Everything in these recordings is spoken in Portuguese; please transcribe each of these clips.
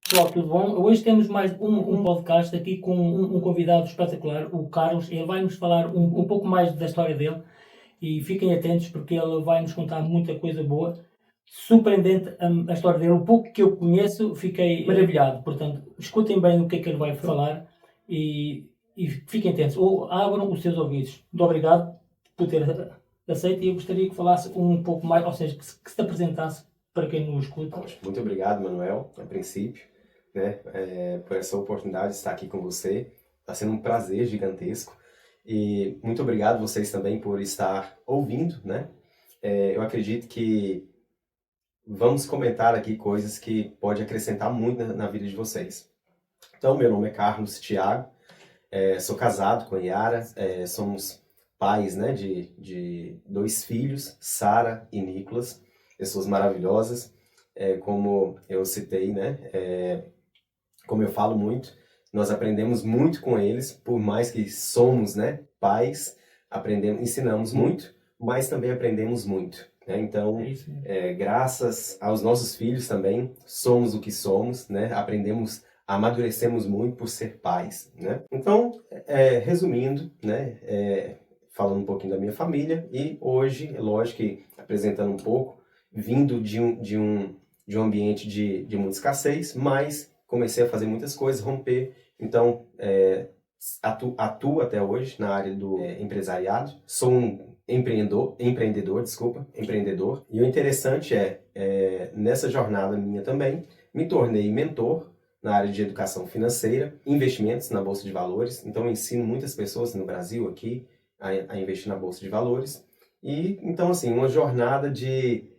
Pessoal, tudo bom? Hoje temos mais um podcast aqui com um convidado espetacular, o Carlos. Ele vai nos falar um pouco mais da história dele e fiquem atentos porque ele vai nos contar muita coisa boa. Surpreendente a história dele. O pouco que eu conheço, fiquei maravilhado. Portanto, escutem bem o que é que ele vai falar e fiquem atentos. Ou abram os seus ouvidos. Muito obrigado por ter aceito e eu gostaria que falasse um pouco mais, ou seja, que se apresentasse para quem nos escuta. Muito obrigado, Manuel, a princípio, né, por essa oportunidade de estar aqui com você. Está sendo um prazer gigantesco. E muito obrigado vocês também por estar ouvindo, né? Eu acredito que vamos comentar aqui coisas que podem acrescentar muito na vida de vocês. Então, meu nome é Carlos Thiago, sou casado com a Yara, somos pais, né, de 2 filhos, Sara e Nicolas, pessoas maravilhosas. Como eu citei, né, como eu falo muito, nós aprendemos muito com eles, por mais que somos, né, pais, ensinamos muito, mas também aprendemos muito, né? Então, graças aos nossos filhos também, somos o que somos, né? Amadurecemos muito por ser pais, né? Então, resumindo, né, falando um pouquinho da minha família, e hoje, é lógico que apresentando um pouco, vindo de um ambiente de muita escassez, mas comecei a fazer muitas coisas, romper. Então, atuo até hoje na área do empresariado. Sou um empreendedor. E o interessante nessa jornada minha também, me tornei mentor na área de educação financeira, investimentos na Bolsa de Valores. Então, eu ensino muitas pessoas no Brasil aqui a investir na Bolsa de Valores. E, então, assim, uma jornada de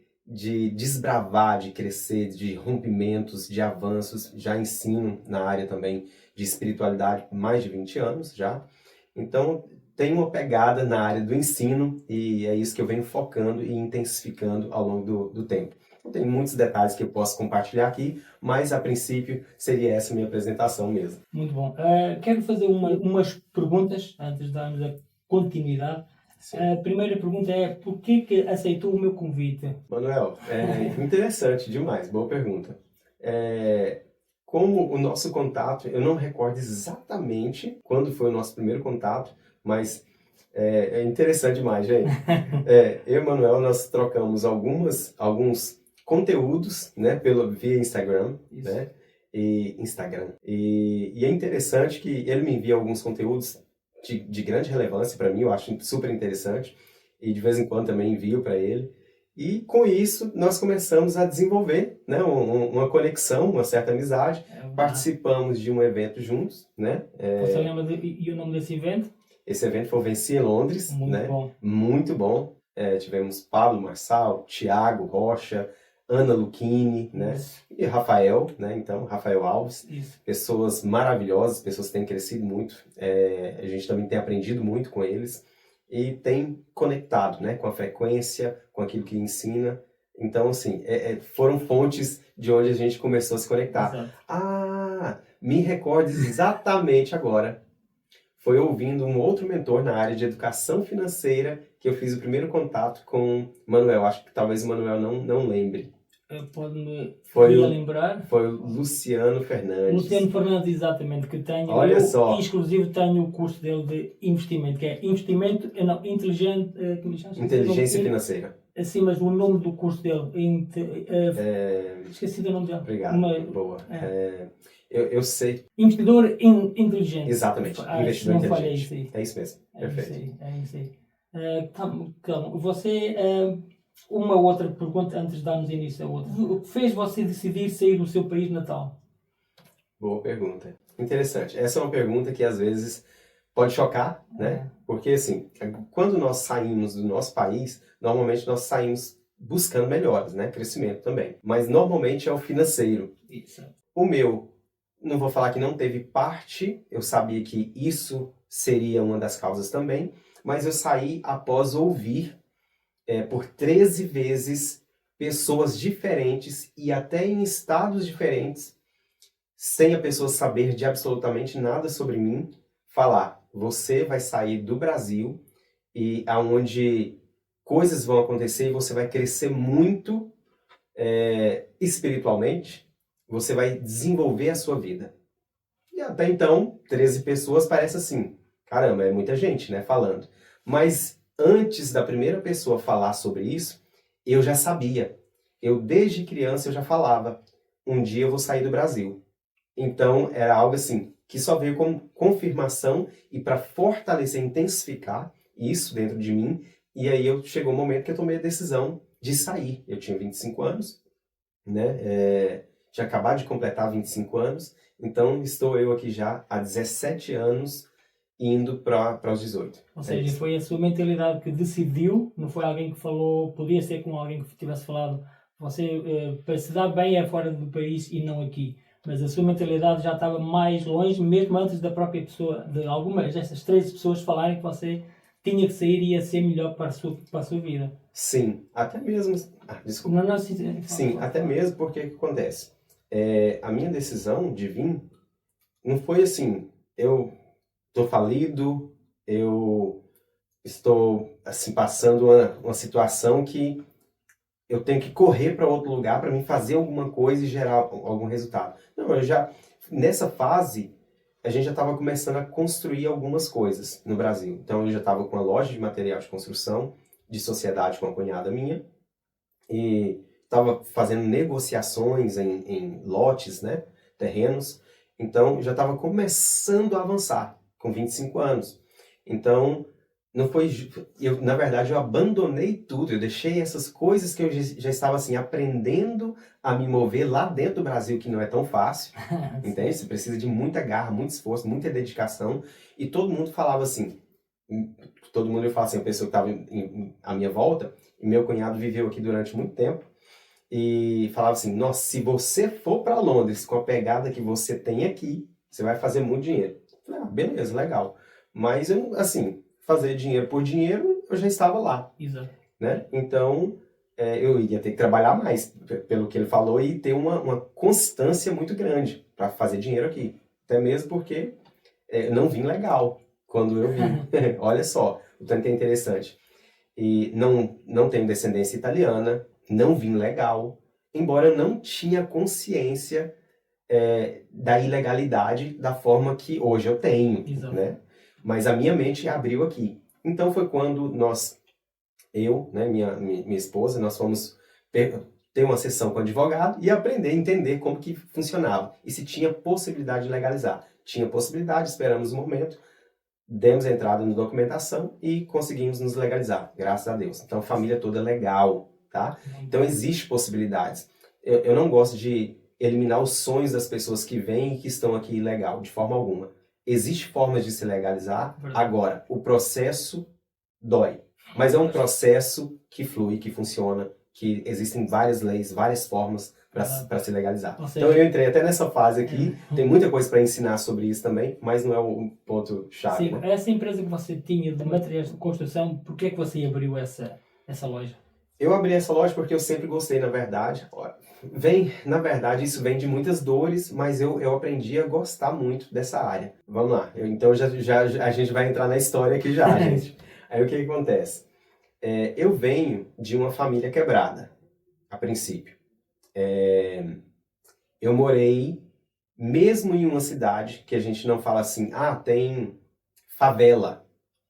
desbravar, de crescer, de rompimentos, de avanços. Já ensino na área também de espiritualidade por mais de 20 anos já. Então, tem uma pegada na área do ensino e é isso que eu venho focando e intensificando ao longo do tempo. Tem muitos detalhes que eu posso compartilhar aqui, mas a princípio seria essa minha apresentação mesmo. Muito bom. Quero fazer umas perguntas antes de darmos a continuidade. Sim. A primeira pergunta é: por que aceitou o meu convite? Manuel, interessante demais, boa pergunta. Como o nosso contato, eu não recordo exatamente quando foi o nosso primeiro contato, mas é interessante demais, gente. Eu e o Manuel, nós trocamos alguns conteúdos, né, via Instagram, isso, né? E é interessante que ele me envia alguns conteúdos de grande relevância para mim, eu acho super interessante, e de vez em quando também envio para ele. E com isso nós começamos a desenvolver, né, uma conexão, uma certa amizade. Participamos de um evento juntos, né? Você lembra e o nome desse evento? Esse evento foi o Venci em Londres, muito, né? Bom. Muito bom. Tivemos Pablo Marçal, Thiago Rocha, Ana Lucchini, né? E Rafael, né? Então, Rafael Alves. Isso. Pessoas maravilhosas, pessoas que têm crescido muito. A gente também tem aprendido muito com eles e tem conectado, né? Com a frequência, com aquilo que ensina. Então, assim, foram fontes de onde a gente começou a se conectar. Exato. Me recordo exatamente agora. Foi ouvindo um outro mentor na área de educação financeira que eu fiz o primeiro contato com Manuel. Acho que talvez o Manuel não lembre. Pode-me lembrar? Foi o Luciano Fernandes. Luciano Fernandes, exatamente, que tenho. Olha só. Inclusive tenho o curso dele de investimento, que é investimento, inteligente, inteligência financeira. Assim, mas o nome do curso dele, esqueci do nome dele. Obrigado, boa. Eu sei. Investidor inteligente. Exatamente, investidor inteligente. É isso mesmo, perfeito. É isso aí. Calma, você... uma outra pergunta antes de darmos início a outra. O que fez você decidir sair do seu país natal? Boa pergunta. Interessante. Essa é uma pergunta que às vezes pode chocar, né? Porque assim, quando nós saímos do nosso país, normalmente nós saímos buscando melhores, né? Crescimento também. Mas normalmente é o financeiro. Isso. O meu, não vou falar que não teve parte, eu sabia que isso seria uma das causas também, mas eu saí após ouvir por 13 vezes pessoas diferentes e até em estados diferentes, sem a pessoa saber de absolutamente nada sobre mim, falar: você vai sair do Brasil e aonde coisas vão acontecer e você vai crescer muito espiritualmente, você vai desenvolver a sua vida. E até então, 13 pessoas parece assim, caramba, é muita gente, né, falando. Mas antes da primeira pessoa falar sobre isso, eu já sabia. Eu, desde criança, eu já falava, um dia eu vou sair do Brasil. Então, era algo assim, que só veio como confirmação e para fortalecer, intensificar isso dentro de mim. E aí chegou o momento que eu tomei a decisão de sair. Eu tinha 25 anos, né? Tinha acabado de completar 25 anos, então estou eu aqui já há 17 anos indo para os 18. Ou seja, foi a sua mentalidade que decidiu, não foi alguém que falou, podia ser com alguém que tivesse falado, você para se dar bem é fora do país e não aqui. Mas a sua mentalidade já estava mais longe, mesmo antes da própria pessoa, de algumas dessas 13 pessoas falarem que você tinha que sair e ia ser melhor para a sua vida. Sim, até mesmo. Desculpa. Não, Sim, até mesmo porque o que acontece? A minha decisão de vir não foi assim, eu estou falido, eu estou assim, passando uma situação que eu tenho que correr para outro lugar para mim fazer alguma coisa e gerar algum resultado. Não, nessa fase, a gente já estava começando a construir algumas coisas no Brasil. Então, eu já estava com uma loja de material de construção, de sociedade com uma cunhada minha, e estava fazendo negociações em lotes, né, terrenos. Então, já estava começando a avançar, com 25 anos. Então, não foi... na verdade, eu abandonei tudo. Eu deixei essas coisas que eu já estava assim, aprendendo a me mover lá dentro do Brasil, que não é tão fácil. Entende? Você precisa de muita garra, muito esforço, muita dedicação. E todo mundo falava assim... Todo mundo, eu falo assim, a pessoa que estava à minha volta, e meu cunhado viveu aqui durante muito tempo, e falava assim, nossa, se você for para Londres com a pegada que você tem aqui, você vai fazer muito dinheiro. Eu falei, beleza, legal. Mas, assim, fazer dinheiro por dinheiro, eu já estava lá. Exato. Né? Então, eu ia ter que trabalhar mais, pelo que ele falou, e ter uma constância muito grande para fazer dinheiro aqui. Até mesmo porque não vim legal quando eu vim. Olha só, o tanto que é interessante. E não tenho descendência italiana, não vim legal, embora eu não tinha consciência da ilegalidade da forma que hoje eu tenho, né? Mas a minha mente abriu aqui. Então foi quando eu, né, minha esposa, nós fomos ter uma sessão com o advogado e aprender a entender como que funcionava e se tinha possibilidade de legalizar. Tinha possibilidade, esperamos um momento, demos entrada na documentação e conseguimos nos legalizar, graças a Deus. Então, a família toda é legal, tá? Então, existe possibilidades. Eu não gosto de eliminar os sonhos das pessoas que vêm e que estão aqui ilegal, de forma alguma. Existe formas de se legalizar. Agora, o processo dói. Mas é um processo que flui, que funciona, que existem várias leis, várias formas para se legalizar. Seja, então eu entrei até nessa fase aqui, tem muita coisa para ensinar sobre isso também, mas não é o ponto-chave. Sim, né? Essa empresa que você tinha de materiais de construção, por que é que você abriu essa loja? Eu abri essa loja porque eu sempre gostei, na verdade. Na verdade, isso vem de muitas dores, mas eu aprendi a gostar muito dessa área. Vamos lá, então a gente vai entrar na história aqui já, gente. Aí o que acontece? Eu venho de uma família quebrada, a princípio. Eu morei, mesmo em uma cidade, que a gente não fala assim, tem favela,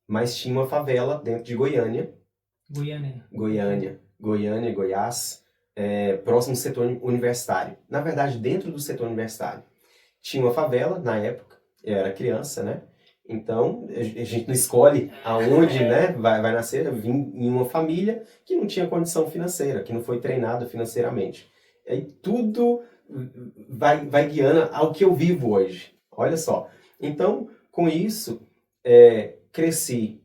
mas tinha uma favela dentro de Goiânia. Goiânia, Goiás, próximo do setor universitário. Na verdade, dentro do setor universitário. Tinha uma favela, na época, eu era criança, né? Então, a gente não escolhe aonde né, vai nascer. Eu vim em uma família que não tinha condição financeira, que não foi treinada financeiramente. E aí tudo vai guiando ao que eu vivo hoje. Olha só. Então, com isso, cresci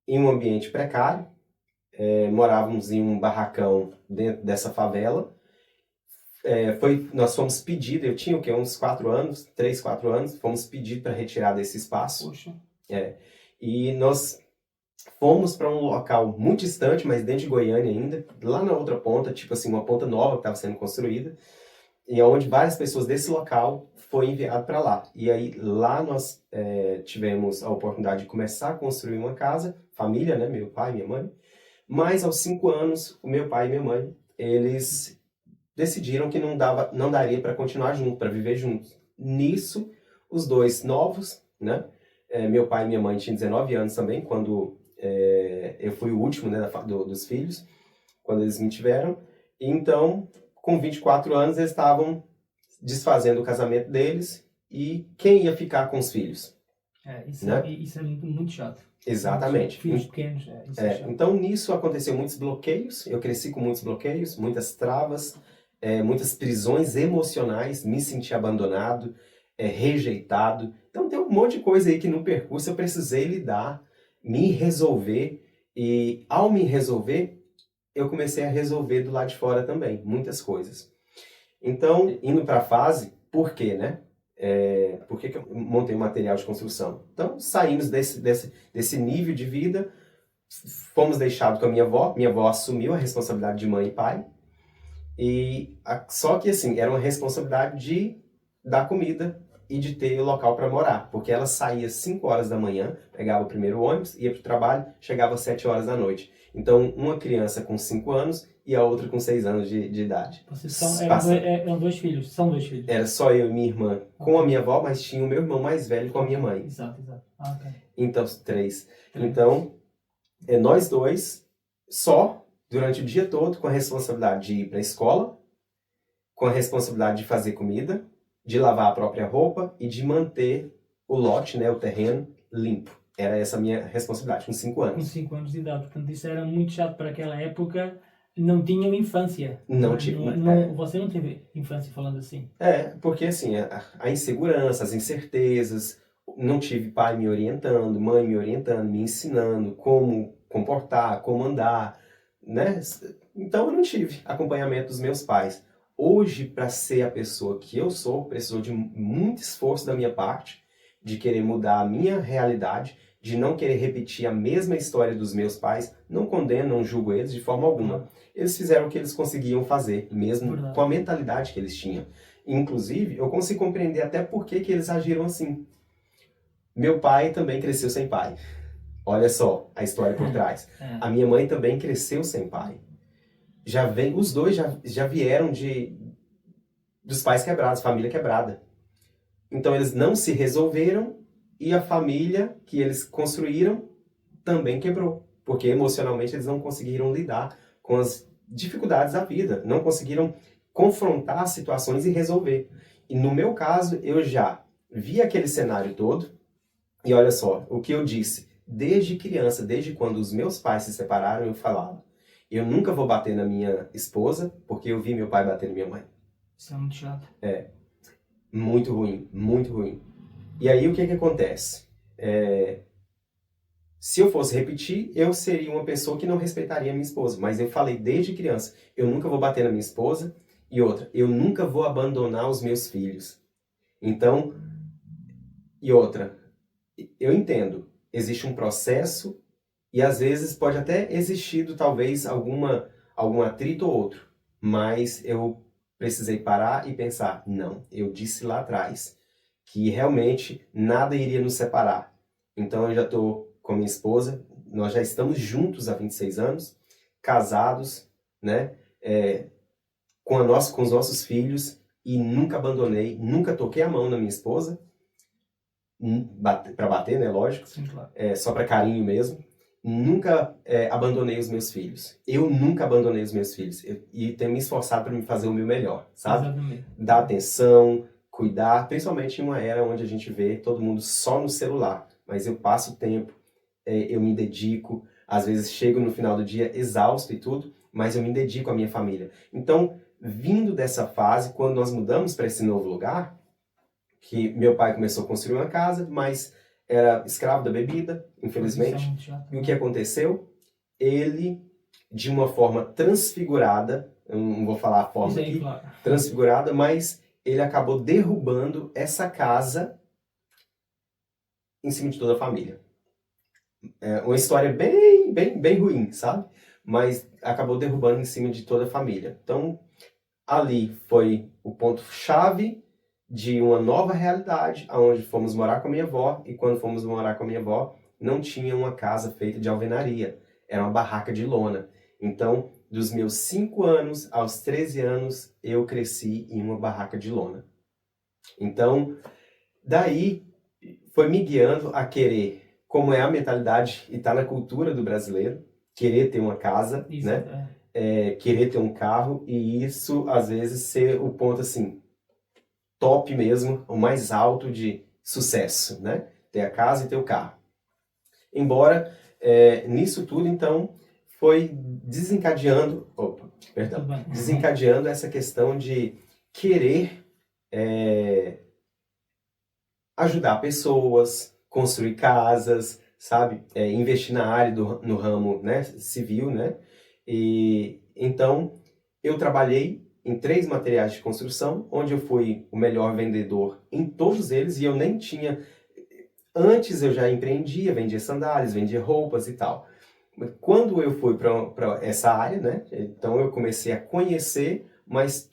em um ambiente precário. Morávamos em um barracão dentro dessa favela. Nós fomos pedidos, eu tinha o quê? Uns 4 anos, 3, 4 anos, fomos pedidos para retirar desse espaço. Poxa. E nós fomos para um local muito distante, mas dentro de Goiânia ainda, lá na outra ponta, tipo assim, uma ponta nova que estava sendo construída, e onde várias pessoas desse local foi enviado para lá. E aí lá nós tivemos a oportunidade de começar a construir uma casa, família, né, meu pai, minha mãe, Mas aos 5 anos, o meu pai e minha mãe, eles decidiram que não daria para continuar junto, para viver juntos. Nisso, os dois novos, né? Meu pai e minha mãe tinham 19 anos também, quando eu fui o último, né, dos filhos, quando eles me tiveram. Então, com 24 anos, eles estavam desfazendo o casamento deles e quem ia ficar com os filhos? Isso é muito chato. Exatamente. Filhos pequenos, isso é chato. Então, nisso aconteceu muitos bloqueios, eu cresci com muitos bloqueios, muitas travas, muitas prisões emocionais, me senti abandonado, rejeitado. Então, tem um monte de coisa aí que no percurso eu precisei lidar, me resolver, e ao me resolver, eu comecei a resolver do lado de fora também, muitas coisas. Então, indo para a fase, por quê, né? Por que eu montei um material de construção? Então, saímos desse nível de vida, fomos deixados com a minha avó assumiu a responsabilidade de mãe e pai, só que assim, era uma responsabilidade de dar comida e de ter local para morar, porque ela saía 5 horas da manhã, pegava o primeiro ônibus, ia para o trabalho, chegava às 7 horas da noite. Então, uma criança com 5 anos e a outra com 6 anos de idade. Eram 2 filhos, são 2 filhos. Era só eu e minha irmã com a minha avó, mas tinha o meu irmão mais velho com a minha mãe. Exato. Okay. Então, 3. Então, nós dois, só, durante o dia todo, com a responsabilidade de ir para a escola, com a responsabilidade de fazer comida, de lavar a própria roupa e de manter o lote, né, o terreno, limpo. Era essa a minha responsabilidade, com 5 anos. Com 5 anos de idade, portanto isso era muito chato para aquela época. Não tinham infância. Não tive. Você não teve infância, falando assim? Porque assim, a insegurança, as incertezas, não tive pai me orientando, mãe me orientando, me ensinando como comportar, como andar, né? Então eu não tive acompanhamento dos meus pais. Hoje, para ser a pessoa que eu sou, precisou de muito esforço da minha parte, de querer mudar a minha realidade, de não querer repetir a mesma história dos meus pais. Não condeno, não julgo eles de forma alguma. Eles fizeram o que eles conseguiam fazer, mesmo com a mentalidade que eles tinham. Inclusive, eu consigo compreender até por que eles agiram assim. Meu pai também cresceu sem pai. Olha só a história por trás. A minha mãe também cresceu sem pai. Os dois já vieram dos pais quebrados, família quebrada. Então eles não se resolveram e a família que eles construíram também quebrou. Porque emocionalmente eles não conseguiram lidar com as dificuldades da vida. Não conseguiram confrontar situações e resolver. E no meu caso, eu já vi aquele cenário todo. E olha só, o que eu disse, desde criança, desde quando os meus pais se separaram, eu falava, eu nunca vou bater na minha esposa, porque eu vi meu pai bater na minha mãe. Isso é muito chato. Muito ruim, muito ruim. E aí o que acontece? Se eu fosse repetir, eu seria uma pessoa que não respeitaria a minha esposa. Mas eu falei desde criança, eu nunca vou bater na minha esposa. E outra, eu nunca vou abandonar os meus filhos. Então, e outra, eu entendo, existe um processo e às vezes pode até existir talvez algum atrito ou outro. Mas eu precisei parar e pensar, não, eu disse lá atrás que realmente nada iria nos separar. Então eu já estou com minha esposa, nós já estamos juntos há 26 anos, casados, né, com os nossos filhos, e nunca abandonei, nunca toquei a mão na minha esposa, para bater, né, lógico, sim, claro. Só para carinho mesmo. Nunca abandonei os meus filhos. Eu nunca abandonei os meus filhos. E tenho me esforçado para me fazer o meu melhor, sabe? Exatamente. Dar atenção, cuidar, principalmente em uma era onde a gente vê todo mundo só no celular. Mas eu passo tempo, eu me dedico, às vezes chego no final do dia exausto e tudo, mas eu me dedico à minha família. Então, vindo dessa fase, quando nós mudamos para esse novo lugar, que meu pai começou a construir uma casa, mas era escravo da bebida, infelizmente. E o que aconteceu? Ele, de uma forma transfigurada, eu não vou falar a forma aqui, claro, transfigurada, mas ele acabou derrubando essa casa em cima de toda a família. É uma história bem ruim, sabe? Mas acabou derrubando em cima de toda a família. Então, ali foi o ponto-chave de uma nova realidade, onde fomos morar com a minha avó, e quando fomos morar com a minha avó, não tinha uma casa feita de alvenaria. era uma barraca de lona. Então, dos meus 5 anos aos 13 anos, eu cresci em uma barraca de lona. Então, daí foi me guiando a querer, como é a mentalidade e está na cultura do brasileiro, querer ter uma casa, Isso, né? Querer ter um carro, e isso às vezes ser o ponto assim, top mesmo, o mais alto de sucesso, né? Ter a casa e ter o carro. Embora nisso tudo, então, foi desencadeando, desencadeando essa questão de querer ajudar pessoas, construir casas, sabe? Investir na área no ramo, né, civil, né? E então eu trabalhei em 3 materiais de construção, onde eu fui o melhor vendedor em todos eles, e eu nem tinha... Antes eu já empreendia, vendia sandálias, vendia roupas e tal. Quando eu fui para essa área, né, então eu comecei a conhecer, mas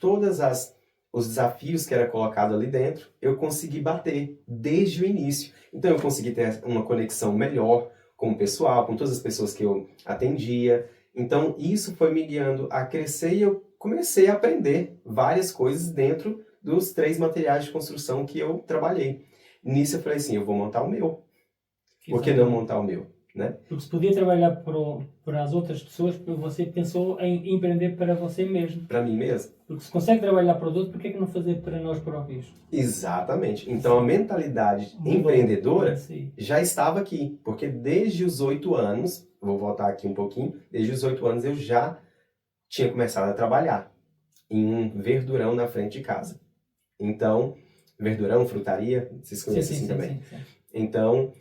os desafios que era colocado ali dentro, eu consegui bater desde o início. Então eu consegui ter uma conexão melhor com o pessoal, com todas as pessoas que eu atendia. Então isso foi me guiando a crescer, e eu comecei a aprender várias coisas dentro dos 3 materiais de construção que eu trabalhei. Nisso eu falei assim, eu vou montar o meu. Por que não montar o meu? Né? Porque se podia trabalhar para as outras pessoas, você pensou em empreender para você mesmo. Para mim mesmo. Porque se consegue trabalhar para o outro, por que não fazer para nós próprios? Exatamente. Então a mentalidade empreendedora já estava aqui. Porque desde os 8 anos, vou voltar aqui um pouquinho, desde os 8 anos eu já tinha começado a trabalhar em um verdurão na frente de casa. Então, verdurão, frutaria, vocês conhecem assim também. Sim. Então,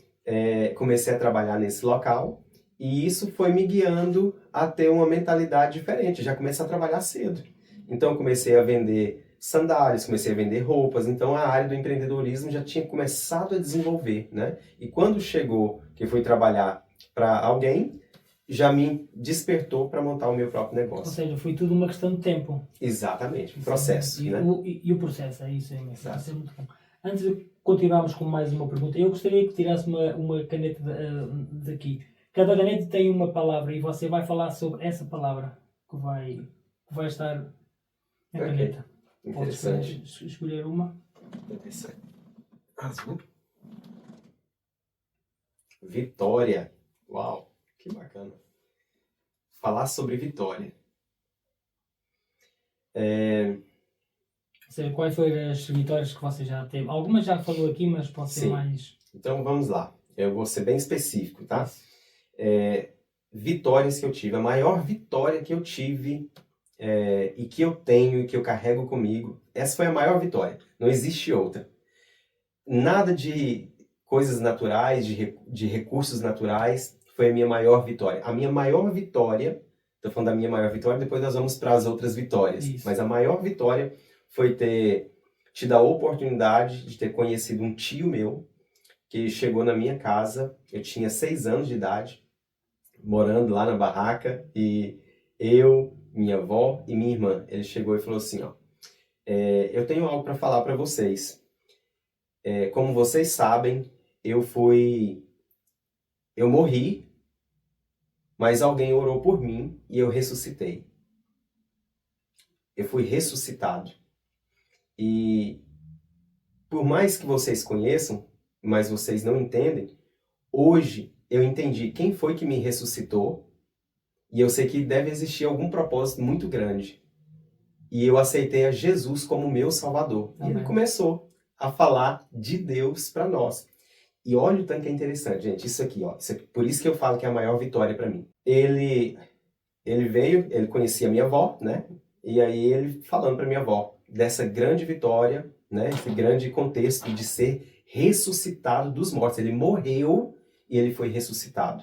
comecei a trabalhar nesse local, e isso foi me guiando a ter uma mentalidade diferente. Já comecei a trabalhar cedo. Então, comecei a vender sandálias, comecei a vender roupas. Então, a área do empreendedorismo já tinha começado a desenvolver, né? E quando chegou que eu fui trabalhar para alguém, já me despertou para montar o meu próprio negócio. Ou seja, foi tudo uma questão de tempo. Exatamente, processo. E, né? o processo, é isso mesmo. Isso é muito bom. Antes de continuarmos com mais uma pergunta, eu gostaria que tirasse uma caneta daqui. Cada caneta tem uma palavra, e você vai falar sobre essa palavra que vai estar na caneta. Podes escolher uma. Interessante. Azul. Vitória. Uau, que bacana. Falar sobre vitória. Ou seja, quais foram as vitórias que você já teve? Algumas já falou aqui, mas pode ser mais... Então vamos lá. Eu vou ser bem específico, tá? Vitórias que eu tive. A maior vitória que eu tive e que eu tenho e que eu carrego comigo, essa foi a maior vitória. Não existe outra. Nada de coisas naturais, de recursos naturais, foi a minha maior vitória. A minha maior vitória, estou falando da minha maior vitória, depois nós vamos para as outras vitórias. Isso. Mas a maior vitória foi ter tido a oportunidade de ter conhecido um tio meu, que chegou na minha casa, eu tinha 6 anos de idade, morando lá na barraca, e eu, minha avó e minha irmã, ele chegou e falou assim, ó, eu tenho algo para falar para vocês. Como vocês sabem, eu morri, mas alguém orou por mim e eu ressuscitei. Eu fui ressuscitado. E por mais que vocês conheçam, mas vocês não entendem, hoje eu entendi quem foi que me ressuscitou, e eu sei que deve existir algum propósito muito grande. E eu aceitei a Jesus como meu Salvador. Amém. E ele começou a falar de Deus para nós. E olha o tanto que é interessante, gente. Isso aqui, ó. Por isso que eu falo que é a maior vitória para mim. Ele veio, ele conhecia a minha avó, né? E aí ele falando para minha avó dessa grande vitória, né? Esse grande contexto de ser ressuscitado dos mortos. Ele morreu e ele foi ressuscitado.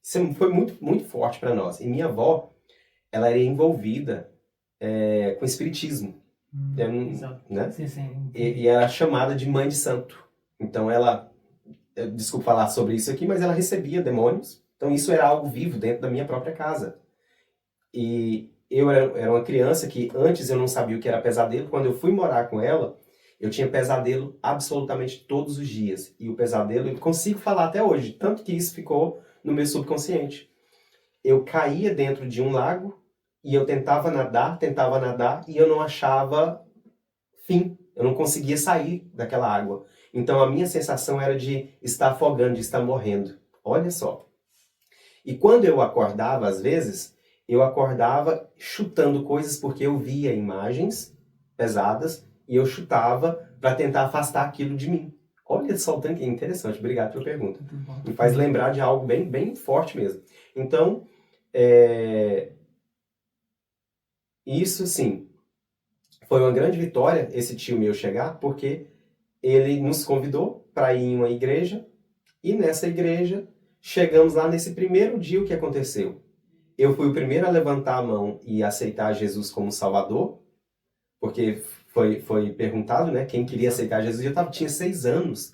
Isso foi muito, muito forte para nós. E minha avó, ela era envolvida com espiritismo. Exato. Né? Sim. E era chamada de mãe de santo. Então ela, desculpa falar sobre isso aqui, mas ela recebia demônios. Então isso era algo vivo dentro da minha própria casa. E eu era uma criança que antes eu não sabia o que era pesadelo. Quando eu fui morar com ela, eu tinha pesadelo absolutamente todos os dias. E o pesadelo eu consigo falar até hoje. Tanto que isso ficou no meu subconsciente. eu caía dentro de um lago e eu tentava nadar e eu não achava fim. Eu não conseguia sair daquela água. Então a minha sensação era de estar afogando, de estar morrendo. Olha só. E quando eu acordava, às vezes, eu acordava chutando coisas porque eu via imagens pesadas e eu chutava para tentar afastar aquilo de mim. Olha só o tanto que é interessante. Obrigado pela pergunta. Me faz lembrar de algo bem, bem forte mesmo. Então, isso sim, foi uma grande vitória esse tio meu chegar, porque ele nos convidou para ir em uma igreja e nessa igreja chegamos lá nesse primeiro dia. O que aconteceu? Eu fui o primeiro a levantar a mão e aceitar Jesus como Salvador, porque foi perguntado, né, quem queria aceitar Jesus. Eu tinha 6 anos.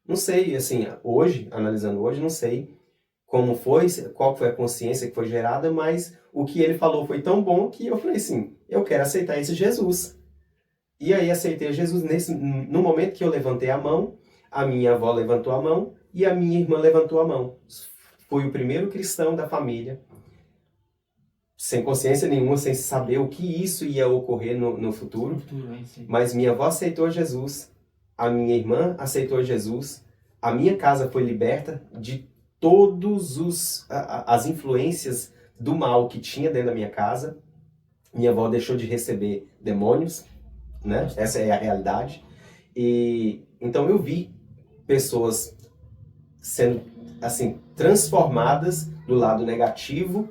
Não sei, assim, hoje, analisando hoje, não sei como foi, qual foi a consciência que foi gerada, mas o que ele falou foi tão bom que eu falei assim, eu quero aceitar esse Jesus. E aí aceitei Jesus. No momento que eu levantei a mão, a minha avó levantou a mão e a minha irmã levantou a mão. Fui o primeiro cristão da família, sem consciência nenhuma, sem saber o que isso ia ocorrer no futuro. Mas minha avó aceitou Jesus, a minha irmã aceitou Jesus, a minha casa foi liberta de todas as influências do mal que tinha dentro da minha casa. Minha avó deixou de receber demônios, né? Essa é a realidade. E então eu vi pessoas sendo assim transformadas do lado negativo,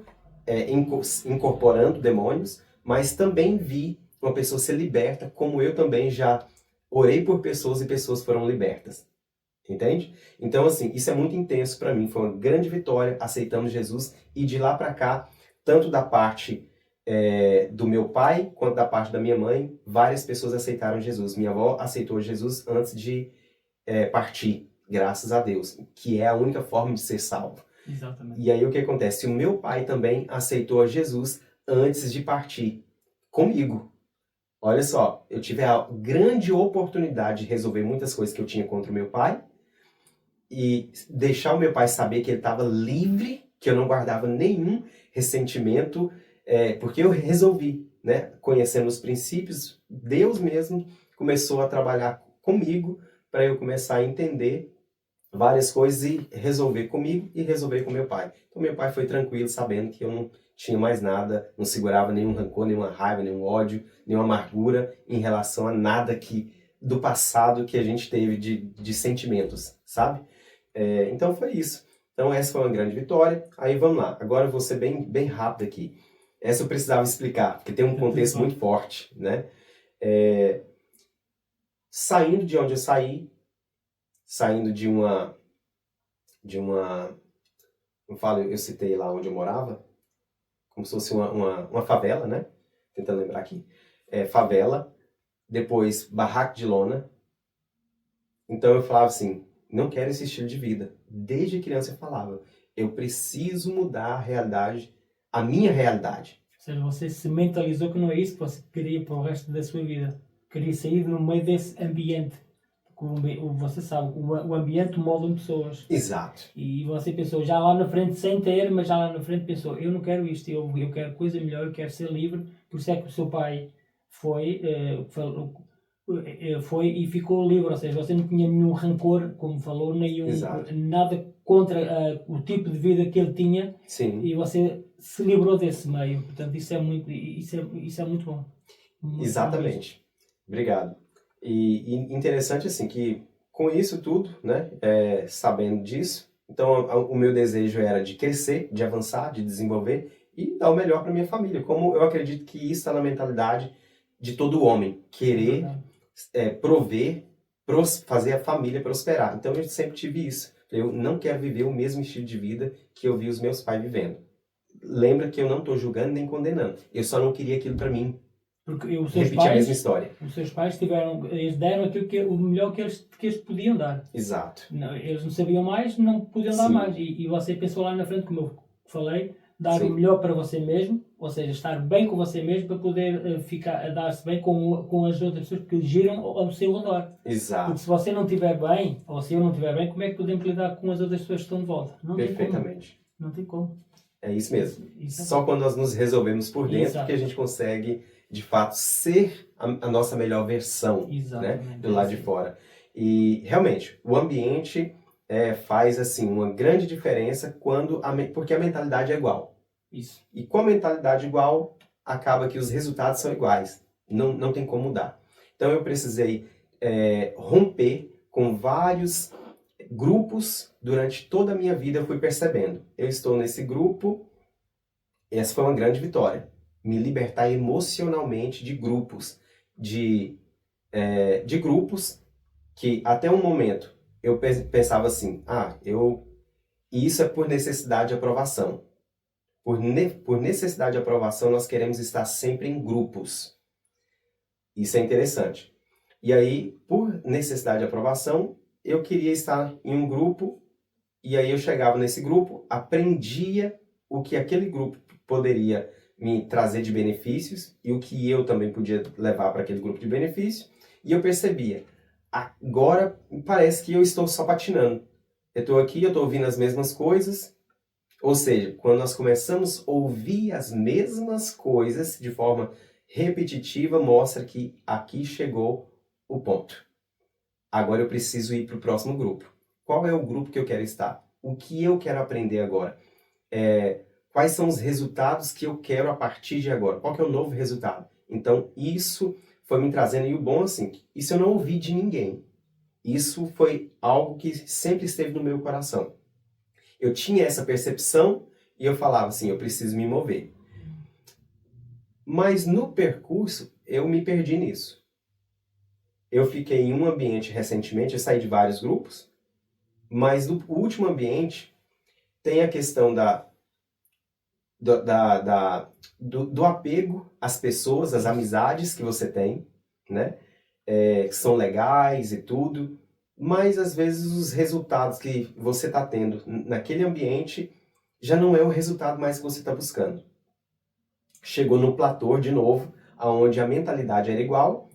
incorporando demônios, mas também vi uma pessoa ser liberta, como eu também já orei por pessoas e pessoas foram libertas. Entende? Então, assim, isso é muito intenso para mim. Foi uma grande vitória, aceitamos Jesus. E de lá para cá, tanto da parte do meu pai, quanto da parte da minha mãe, várias pessoas aceitaram Jesus. Minha avó aceitou Jesus antes de partir, graças a Deus, que é a única forma de ser salvo. Exatamente. E aí o que acontece? O meu pai também aceitou Jesus antes de partir, comigo. Olha só, eu tive a grande oportunidade de resolver muitas coisas que eu tinha contra o meu pai, e deixar o meu pai saber que ele estava livre, que eu não guardava nenhum ressentimento, porque eu resolvi, né? Conhecendo os princípios, Deus mesmo começou a trabalhar comigo para eu começar a entender várias coisas e resolver comigo e resolver com meu pai. Então meu pai foi tranquilo, sabendo que eu não tinha mais nada, não segurava nenhum rancor, nenhuma raiva, nenhum ódio, nenhuma amargura em relação a nada do passado que a gente teve de sentimentos, sabe? Então foi isso. Então essa foi uma grande vitória. Aí vamos lá. Agora eu vou ser bem, bem rápido aqui. Essa eu precisava explicar, porque tem um contexto muito forte, né? Saindo de onde eu saí, saindo de uma eu citei lá onde eu morava, como se fosse uma favela, né? Tentando lembrar aqui. Favela, depois barraco de lona. Então eu falava assim, não quero esse estilo de vida. Desde criança eu falava, eu preciso mudar a realidade, a minha realidade. Ou seja, você se mentalizou que não é isso que você queria para o resto da sua vida. Queria sair no meio desse ambiente. Você sabe, o ambiente molda pessoas. Exato. E você pensou, já lá na frente, sem ter, mas já lá na frente pensou, eu não quero isto, eu quero coisa melhor, eu quero ser livre. Por isso é que o seu pai foi e ficou livre, ou seja, você não tinha nenhum rancor, como falou, nada contra o tipo de vida que ele tinha. Sim. E você se livrou desse meio. Portanto, isso é muito bom. Muito exatamente. bom. Obrigado. E interessante assim que com isso tudo, né, sabendo disso, então o meu desejo era de crescer, de avançar, de desenvolver e dar o melhor para minha família. Como eu acredito que isso está na mentalidade de todo homem, querer prover, fazer a família prosperar. Então eu sempre tive isso. Eu não quero viver o mesmo estilo de vida que eu vi os meus pais vivendo. Lembra que eu não estou julgando nem condenando. Eu só não queria aquilo para mim. Porque repetir a mesma história. Os seus pais eles deram aquilo o melhor que eles podiam dar. Exato. Não, eles não sabiam mais, não podiam dar mais. E você pensou lá na frente, como eu falei, dar o melhor para você mesmo, ou seja, estar bem com você mesmo para poder dar-se bem com as outras pessoas que giram ao seu redor. Exato. Porque se você não estiver bem, ou se eu não estiver bem, como é que podemos lidar com as outras pessoas que estão de volta? Não Perfeitamente. Tem como. Não tem como. É isso mesmo. Isso. Só quando nós nos resolvemos por dentro Exato. que a gente consegue, de fato, ser a nossa melhor versão, né, Exatamente. do lado de fora. E, realmente, o ambiente faz, assim, uma grande diferença porque a mentalidade é igual. Isso. E com a mentalidade igual, acaba que os resultados são iguais. Não tem como mudar. Então, eu precisei romper com vários grupos. Durante toda a minha vida eu fui percebendo. Eu estou nesse grupo, essa foi uma grande vitória. Me libertar emocionalmente de grupos. De grupos que até um momento eu pensava assim, isso é por necessidade de aprovação. Por necessidade de aprovação, nós queremos estar sempre em grupos. Isso é interessante. E aí, por necessidade de aprovação, eu queria estar em um grupo, e aí eu chegava nesse grupo, aprendia o que aquele grupo poderia me trazer de benefícios, e o que eu também podia levar para aquele grupo de benefícios, e eu percebia, agora parece que eu estou só patinando. Eu estou aqui, eu estou ouvindo as mesmas coisas, ou seja, quando nós começamos a ouvir as mesmas coisas de forma repetitiva, mostra que aqui chegou o ponto. Agora eu preciso ir para o próximo grupo. Qual é o grupo que eu quero estar? O que eu quero aprender agora? Quais são os resultados que eu quero a partir de agora? Qual que é o novo resultado? Então, isso foi me trazendo, e o bom, assim, isso eu não ouvi de ninguém. Isso foi algo que sempre esteve no meu coração. Eu tinha essa percepção e eu falava assim, eu preciso me mover. Mas no percurso, eu me perdi nisso. Eu fiquei em um ambiente recentemente, eu saí de vários grupos, mas no último ambiente tem a questão do apego às pessoas, às amizades que você tem, né? Que são legais e tudo, mas às vezes os resultados que você está tendo naquele ambiente já não é o resultado mais que você está buscando. Chegou no platô de novo, onde a mentalidade era igual,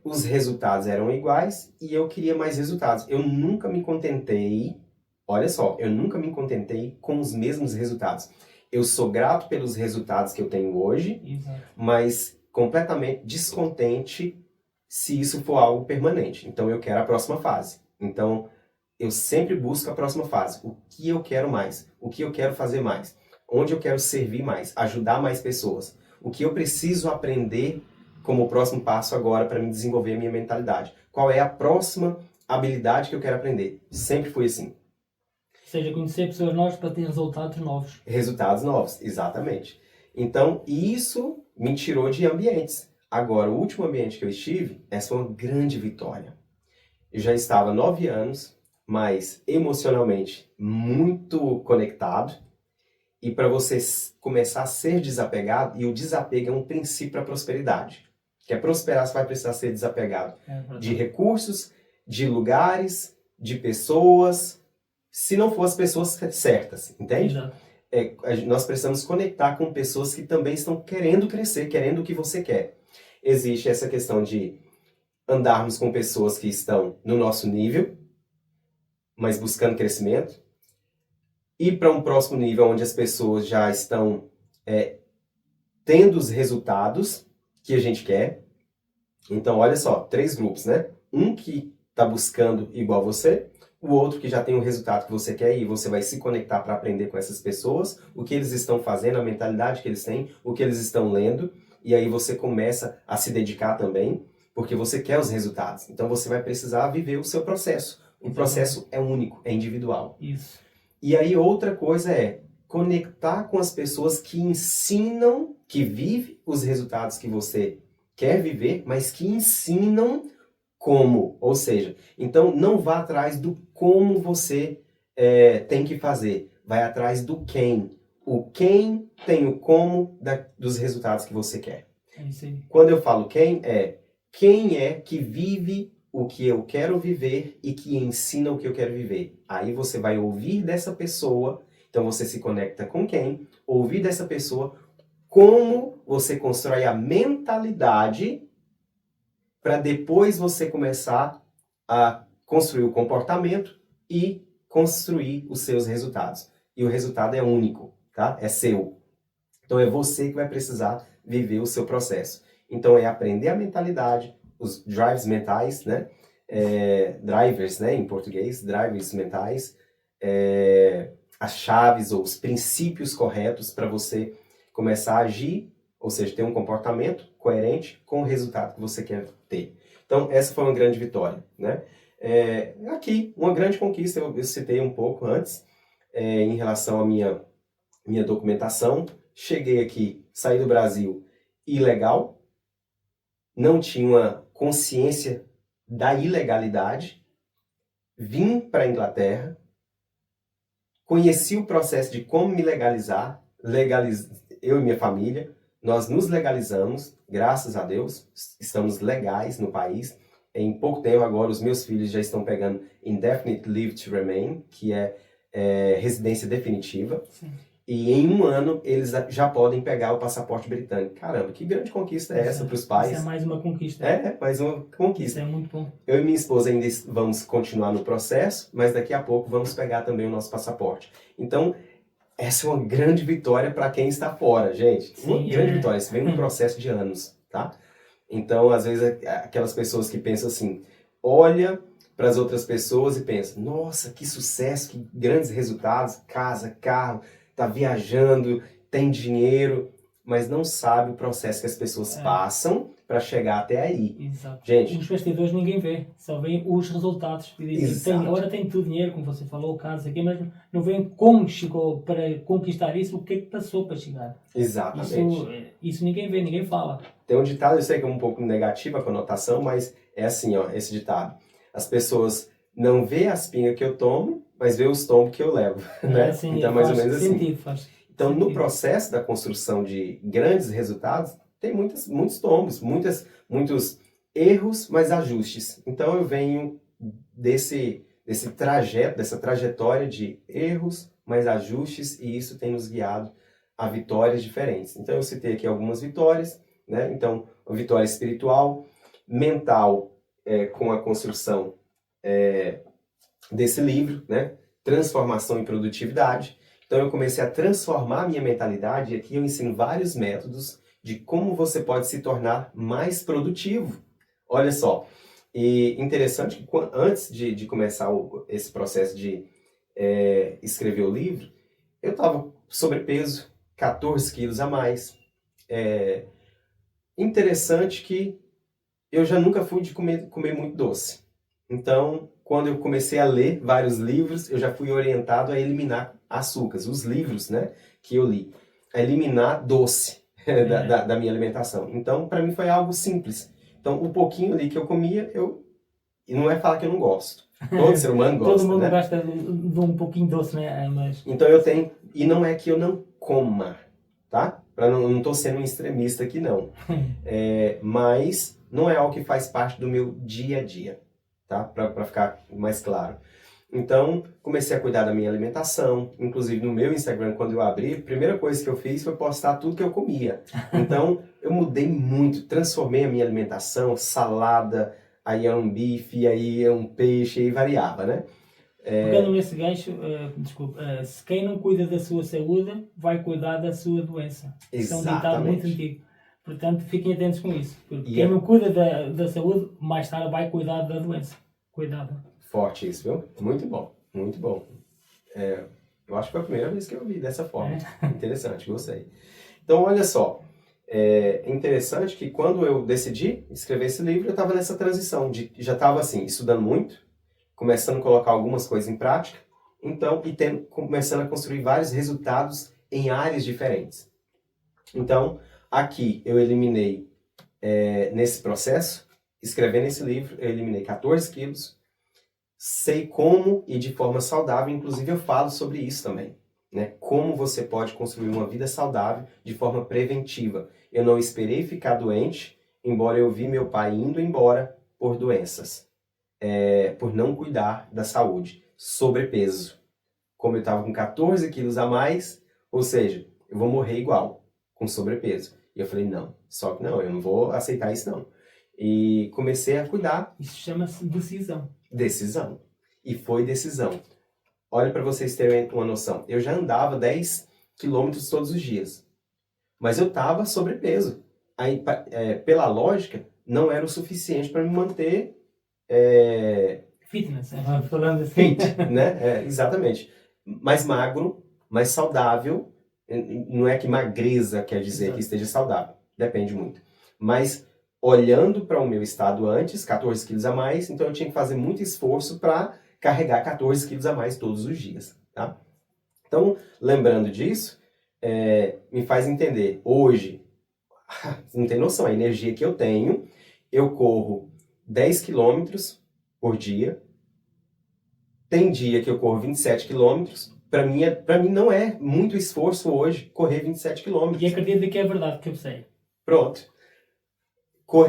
os resultados eram iguais e eu queria mais resultados. Eu nunca me contentei, olha só, eu nunca me contentei com os mesmos resultados. Eu sou grato pelos resultados que eu tenho hoje, Exato. mas completamente descontente se isso for algo permanente. Então eu quero a próxima fase. Então eu sempre busco a próxima fase. O que eu quero mais? O que eu quero fazer mais? Onde eu quero servir mais? Ajudar mais pessoas? O que eu preciso aprender como próximo passo agora para me desenvolver a minha mentalidade? Qual é a próxima habilidade que eu quero aprender? Sempre fui assim. Ou seja, conhecer pessoas novas para ter resultados novos. Resultados novos, exatamente. Então, isso me tirou de ambientes. Agora, o último ambiente que eu estive, essa foi uma grande vitória. Eu já estava 9 anos, mas emocionalmente muito conectado. E para você começar a ser desapegado, e o desapego é um princípio para a prosperidade. Quer prosperar, você vai precisar ser desapegado de recursos, de lugares, de pessoas, se não for as pessoas certas, entende? Nós precisamos conectar com pessoas que também estão querendo crescer, querendo o que você quer. Existe essa questão de andarmos com pessoas que estão no nosso nível, mas buscando crescimento. Ir para um próximo nível onde as pessoas já estão tendo os resultados que a gente quer. Então, olha só, 3 grupos, né? Um que está buscando igual você, o outro que já tem o resultado que você quer e você vai se conectar para aprender com essas pessoas, o que eles estão fazendo, a mentalidade que eles têm, o que eles estão lendo, e aí você começa a se dedicar também, porque você quer os resultados. Então você vai precisar viver o seu processo. O processo é único, é individual. Isso. E aí outra coisa é conectar com as pessoas que ensinam, que vivem os resultados que você quer viver, mas que ensinam como. Ou seja, então não vá atrás do como você tem que fazer. Vai atrás do quem. O quem tem o como dos resultados que você quer. É isso aí. Quando eu falo quem é que vive o que eu quero viver e que ensina o que eu quero viver. Aí você vai ouvir dessa pessoa, então você se conecta com quem, ouvir dessa pessoa, como você constrói a mentalidade para depois você começar a construir o comportamento e construir os seus resultados. e o resultado é único, tá? É seu. Então é você que vai precisar viver o seu processo. Então é aprender a mentalidade, os drives mentais, né? Drivers, né? Em português, drivers mentais, as chaves ou os princípios corretos para você começar a agir, ou seja, ter um comportamento coerente com o resultado que você quer ter. Então essa foi uma grande vitória, né? Aqui, uma grande conquista, eu citei um pouco antes, em relação à minha documentação. Cheguei aqui, saí do Brasil ilegal, não tinha uma consciência da ilegalidade, vim para a Inglaterra, conheci o processo de como me legalizar, eu e minha família, nós nos legalizamos, graças a Deus, estamos legais no país. Em pouco tempo agora, os meus filhos já estão pegando Indefinite Leave to Remain, que é residência definitiva. Sim. E em um ano, eles já podem pegar o passaporte britânico. Caramba, que grande conquista é essa para os pais? Isso é mais uma conquista. Mais uma conquista. Isso é muito bom. Eu e minha esposa ainda vamos continuar no processo, mas daqui a pouco vamos pegar também o nosso passaporte. Então, essa é uma grande vitória para quem está fora, gente. Sim, uma grande vitória. Isso vem num processo de anos, tá? Então, às vezes, aquelas pessoas que pensam assim, olha para as outras pessoas e pensa, nossa, que sucesso, que grandes resultados, casa, carro, tá viajando, tem dinheiro, mas não sabe o processo que as pessoas passam para chegar até aí. Exato. Gente, os bastidores ninguém vê, só vê os resultados. E dizem, agora tem tudo dinheiro, como você falou, casa aqui, mas não vêem como chegou para conquistar isso, o que é que passou para chegar. Exatamente. Isso ninguém vê, ninguém fala. Tem um ditado, eu sei que é um pouco negativa a conotação, mas é assim, ó, esse ditado. As pessoas não vê as pingas que eu tomo, mas vê os tombos que eu levo, né? Assim, então, mais ou menos sentido, assim. Faz então, sentido. No processo da construção de grandes resultados, tem muitos tombos, muitos erros, mas ajustes. Então, eu venho desse trajeto, dessa trajetória de erros, mas ajustes, e isso tem nos guiado a vitórias diferentes. Então, eu citei aqui algumas vitórias, né? Então, a vitória espiritual, mental, com a construção desse livro, né? Transformação e produtividade. Então eu comecei a transformar a minha mentalidade e aqui eu ensino vários métodos de como você pode se tornar mais produtivo. Olha só, e interessante que antes de começar esse processo de escrever o livro, eu estava sobrepeso, 14 quilos a mais. Interessante que eu já nunca fui de comer muito doce. Então, quando eu comecei a ler vários livros, eu já fui orientado a eliminar açúcares, os livros, né, que eu li, a eliminar doce da minha alimentação. Então, para mim foi algo simples. Então, o pouquinho ali que eu comia, e não é falar que eu não gosto. Todo ser humano gosta, Todo mundo né? gosta de um pouquinho doce, né? Mas... Então, eu tenho... E não é que eu não coma, tá? Não estou sendo um extremista aqui, não. Mas não é algo que faz parte do meu dia a dia, tá? Para ficar mais claro. Então, comecei a cuidar da minha alimentação. Inclusive, no meu Instagram, quando eu abri, a primeira coisa que eu fiz foi postar tudo que eu comia. Então, eu mudei muito, transformei a minha alimentação, salada, aí é um bife, aí é um peixe, aí variava, né? Pegando nesse gancho, se quem não cuida da sua saúde, vai cuidar da sua doença. Isso é um ditado muito antigo. Portanto, fiquem atentos com isso. Porque quem não cuida da saúde, mais tarde vai cuidar da doença. Cuidado. Forte isso, viu? Muito bom, muito bom. Eu acho que foi a primeira vez que eu vi dessa forma. Interessante, gostei. Então, olha só. É interessante que quando eu decidi escrever esse livro, eu estava nessa transição. Já estava assim, estudando muito, começando a colocar algumas coisas em prática, então, começando a construir vários resultados em áreas diferentes. Então, aqui eu eliminei, nesse processo, escrevendo esse livro, eu eliminei 14 quilos, sei como e de forma saudável, inclusive eu falo sobre isso também, né? Como você pode construir uma vida saudável de forma preventiva. Eu não esperei ficar doente, embora eu vi meu pai indo embora por doenças. Por não cuidar da saúde, sobrepeso. Como eu estava com 14 quilos a mais, ou seja, eu vou morrer igual, com sobrepeso. E eu falei, não, só que não, eu não vou aceitar isso não. E comecei a cuidar. Isso chama-se decisão. Decisão. E foi decisão. olha para vocês terem uma noção, eu já andava 10 quilômetros todos os dias, mas eu estava sobrepeso. Aí, pela lógica, não era o suficiente para me manter Fitness, falando assim. fit, né? Exatamente. Mais magro, mais saudável. Não é que magreza quer dizer que esteja saudável, depende muito. Mas olhando para o meu estado antes, 14 quilos a mais, então eu tinha que fazer muito esforço para carregar 14 quilos a mais todos os dias, tá? Então, lembrando disso, me faz entender, hoje, você não tem noção, a energia que eu tenho, eu corro 10 quilômetros por dia, tem dia que eu corro 27 quilômetros, para mim não é muito esforço hoje correr 27 quilômetros. E acredito que é verdade, que eu sei. Pronto.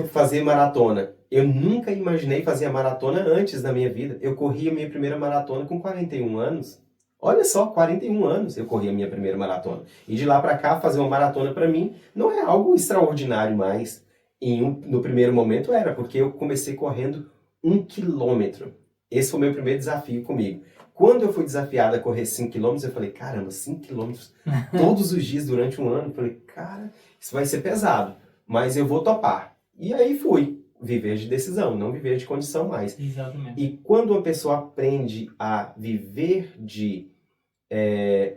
Fazer maratona. Eu nunca imaginei fazer a maratona antes da minha vida. Eu corri a minha primeira maratona com 41 anos. Olha só, 41 anos eu corri a minha primeira maratona. E de lá para cá, fazer uma maratona para mim não é algo extraordinário mais. No primeiro momento era, porque eu comecei correndo 1 quilômetro. Esse foi o meu primeiro desafio comigo. Quando eu fui desafiado a correr 5 quilômetros, eu falei, caramba, 5 quilômetros todos os dias durante um ano. Eu falei, cara, isso vai ser pesado, mas eu vou topar. E aí fui. Viver de decisão, não viver de condição mais. Exatamente. E quando uma pessoa aprende a viver de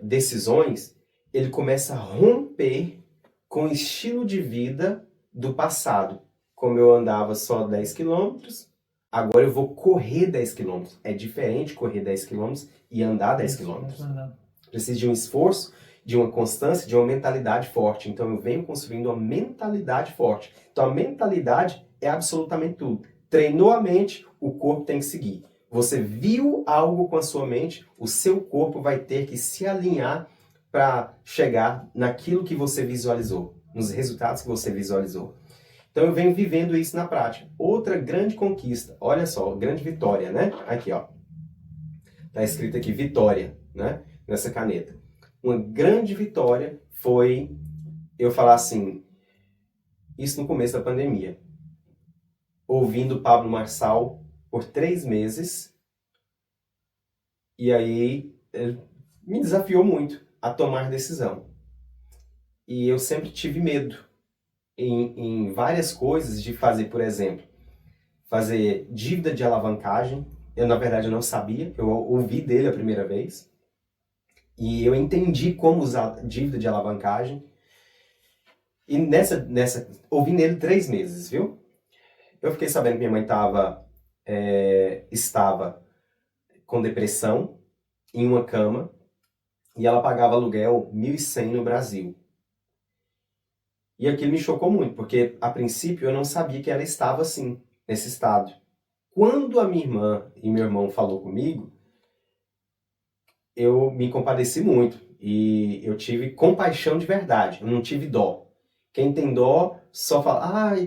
decisões, ele começa a romper com o estilo de vida do passado. Como eu andava só 10 quilômetros, agora eu vou correr 10 quilômetros. É diferente correr 10 quilômetros e andar 10 quilômetros. Precisa de um esforço, de uma constância, de uma mentalidade forte. Então eu venho construindo uma mentalidade forte. Então a mentalidade é absolutamente tudo. Treinou a mente, o corpo tem que seguir. Você viu algo com a sua mente, o seu corpo vai ter que se alinhar para chegar naquilo que você visualizou, nos resultados que você visualizou. Então eu venho vivendo isso na prática. Outra grande conquista, olha só, grande vitória, né? Aqui, ó. Tá escrito aqui vitória, né? Nessa caneta. Uma grande vitória foi eu falar assim, isso no começo da pandemia, ouvindo Pablo Marçal por 3 meses, e aí ele me desafiou muito a tomar decisão. E eu sempre tive medo em várias coisas de fazer, por exemplo, fazer dívida de alavancagem. Eu, na verdade, eu não sabia, eu ouvi dele a primeira vez, e eu entendi como usar dívida de alavancagem. E ouvi nele 3 meses, viu? Eu fiquei sabendo que minha mãe estava com depressão, em uma cama, e ela pagava aluguel 1.100 no Brasil. E aquilo me chocou muito, porque a princípio eu não sabia que ela estava assim, nesse estado. Quando a minha irmã e meu irmão falou comigo, eu me compadeci muito. E eu tive compaixão de verdade, eu não tive dó. Quem tem dó só fala,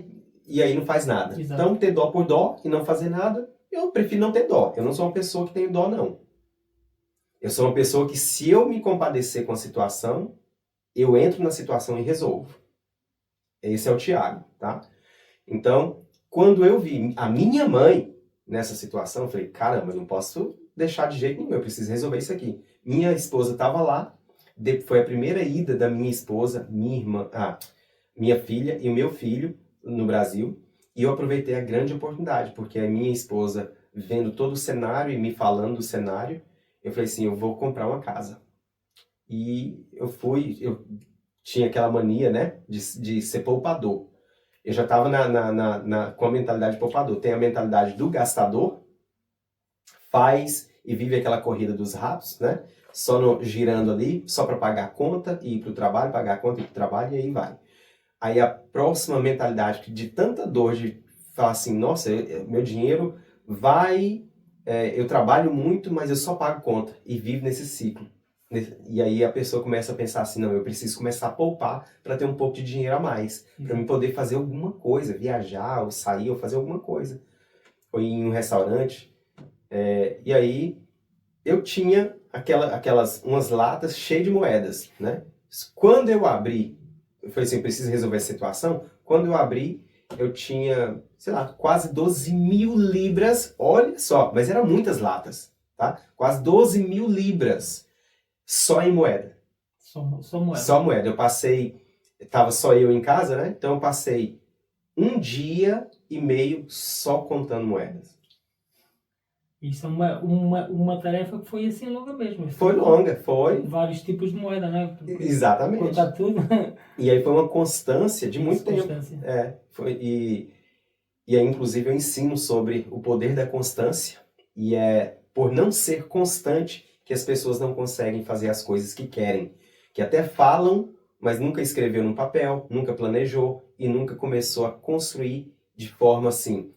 e aí não faz nada. Exato. Então, ter dó por dó e não fazer nada, eu prefiro não ter dó. Eu não sou uma pessoa que tem dó, não. Eu sou uma pessoa que, se eu me compadecer com a situação, eu entro na situação e resolvo. Esse é o Thiago, tá? Então, quando eu vi a minha mãe nessa situação, eu falei, caramba, eu não posso deixar de jeito nenhum, eu preciso resolver isso aqui. Minha esposa estava lá, foi a primeira ida da minha esposa, minha irmã, minha filha e o meu filho no Brasil, e eu aproveitei a grande oportunidade, porque a minha esposa, vendo todo o cenário e me falando do cenário, eu falei assim, eu vou comprar uma casa. E eu tinha aquela mania, né, de ser poupador. Eu já estava com a mentalidade de poupador. Tem a mentalidade do gastador, faz e vive aquela corrida dos ratos, né? Girando ali, só para pagar a conta e ir para o trabalho, pagar a conta e ir para o trabalho, e aí vai. Aí a próxima mentalidade de tanta dor, de falar assim, nossa, meu dinheiro vai, eu trabalho muito, mas eu só pago conta, e vive nesse ciclo. E aí a pessoa começa a pensar assim, não, eu preciso começar a poupar para ter um pouco de dinheiro a mais, para eu poder fazer alguma coisa, viajar, ou sair, ou fazer alguma coisa. Ou ir em um restaurante. E aí eu tinha umas latas cheias de moedas, né? Quando eu abri, eu falei assim, eu preciso resolver essa situação. Quando eu abri, eu tinha, sei lá, quase 12 mil libras, olha só, mas eram muitas latas. tá? Quase 12 mil libras só em moeda. Só moeda. Só moeda. Eu passei, tava só eu em casa, né? Então eu passei 1 dia e meio só contando moedas. Isso é uma tarefa que foi assim longa mesmo. Foi longa, foi. Vários tipos de moeda, né? Exatamente. Contar tudo. E aí foi uma constância de muito tempo. Constância. E aí, inclusive, eu ensino sobre o poder da constância. E é por não ser constante que as pessoas não conseguem fazer as coisas que querem. Que até falam, mas nunca escreveu num papel, nunca planejou e nunca começou a construir de forma assim,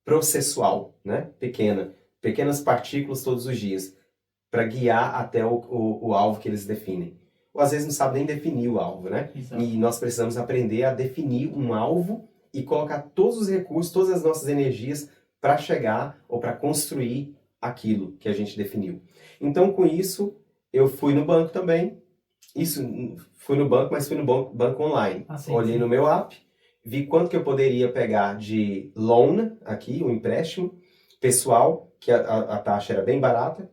processual, né? Pequenas partículas todos os dias, para guiar até o alvo que eles definem. Ou às vezes não sabe nem definir o alvo, né? Exato. E nós precisamos aprender a definir um alvo e colocar todos os recursos, todas as nossas energias para chegar ou para construir aquilo que a gente definiu. Então, com isso, eu fui no banco também. Fui no banco, mas fui no banco online. Olhei no meu app, vi quanto que eu poderia pegar de loan aqui, o empréstimo pessoal, que a taxa era bem barata.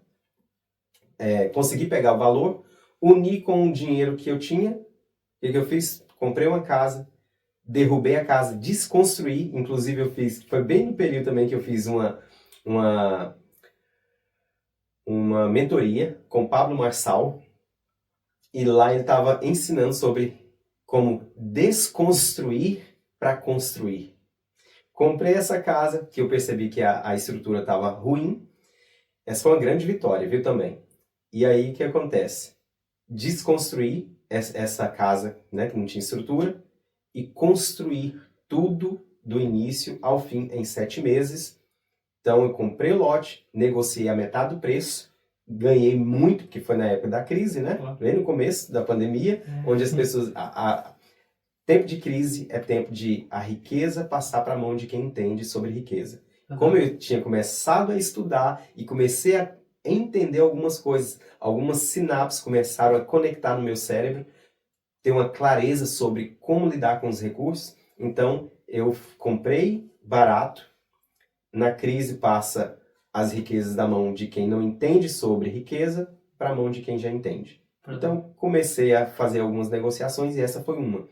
Consegui pegar o valor, uni com o dinheiro que eu tinha. O que eu fiz? Comprei uma casa, derrubei a casa, desconstruí. Inclusive foi bem no período também que eu fiz uma mentoria com Pablo Marçal. E lá ele estava ensinando sobre como desconstruir para construir. Comprei essa casa, que eu percebi que a estrutura estava ruim. Essa foi uma grande vitória, viu, também. E aí, o que acontece? Desconstruir essa casa, né, que não tinha estrutura, e construir tudo do início ao fim em 7 meses. Então, eu comprei o lote, negociei a metade do preço, ganhei muito, porque foi na época da crise, né? Claro. Bem no começo da pandemia, onde as pessoas... Tempo de crise é tempo de a riqueza passar para a mão de quem entende sobre riqueza. Como eu tinha começado a estudar e comecei a entender algumas coisas, algumas sinapses começaram a conectar no meu cérebro, ter uma clareza sobre como lidar com os recursos. Então, eu comprei barato. Na crise passa as riquezas da mão de quem não entende sobre riqueza para a mão de quem já entende. Então, comecei a fazer algumas negociações e essa foi uma.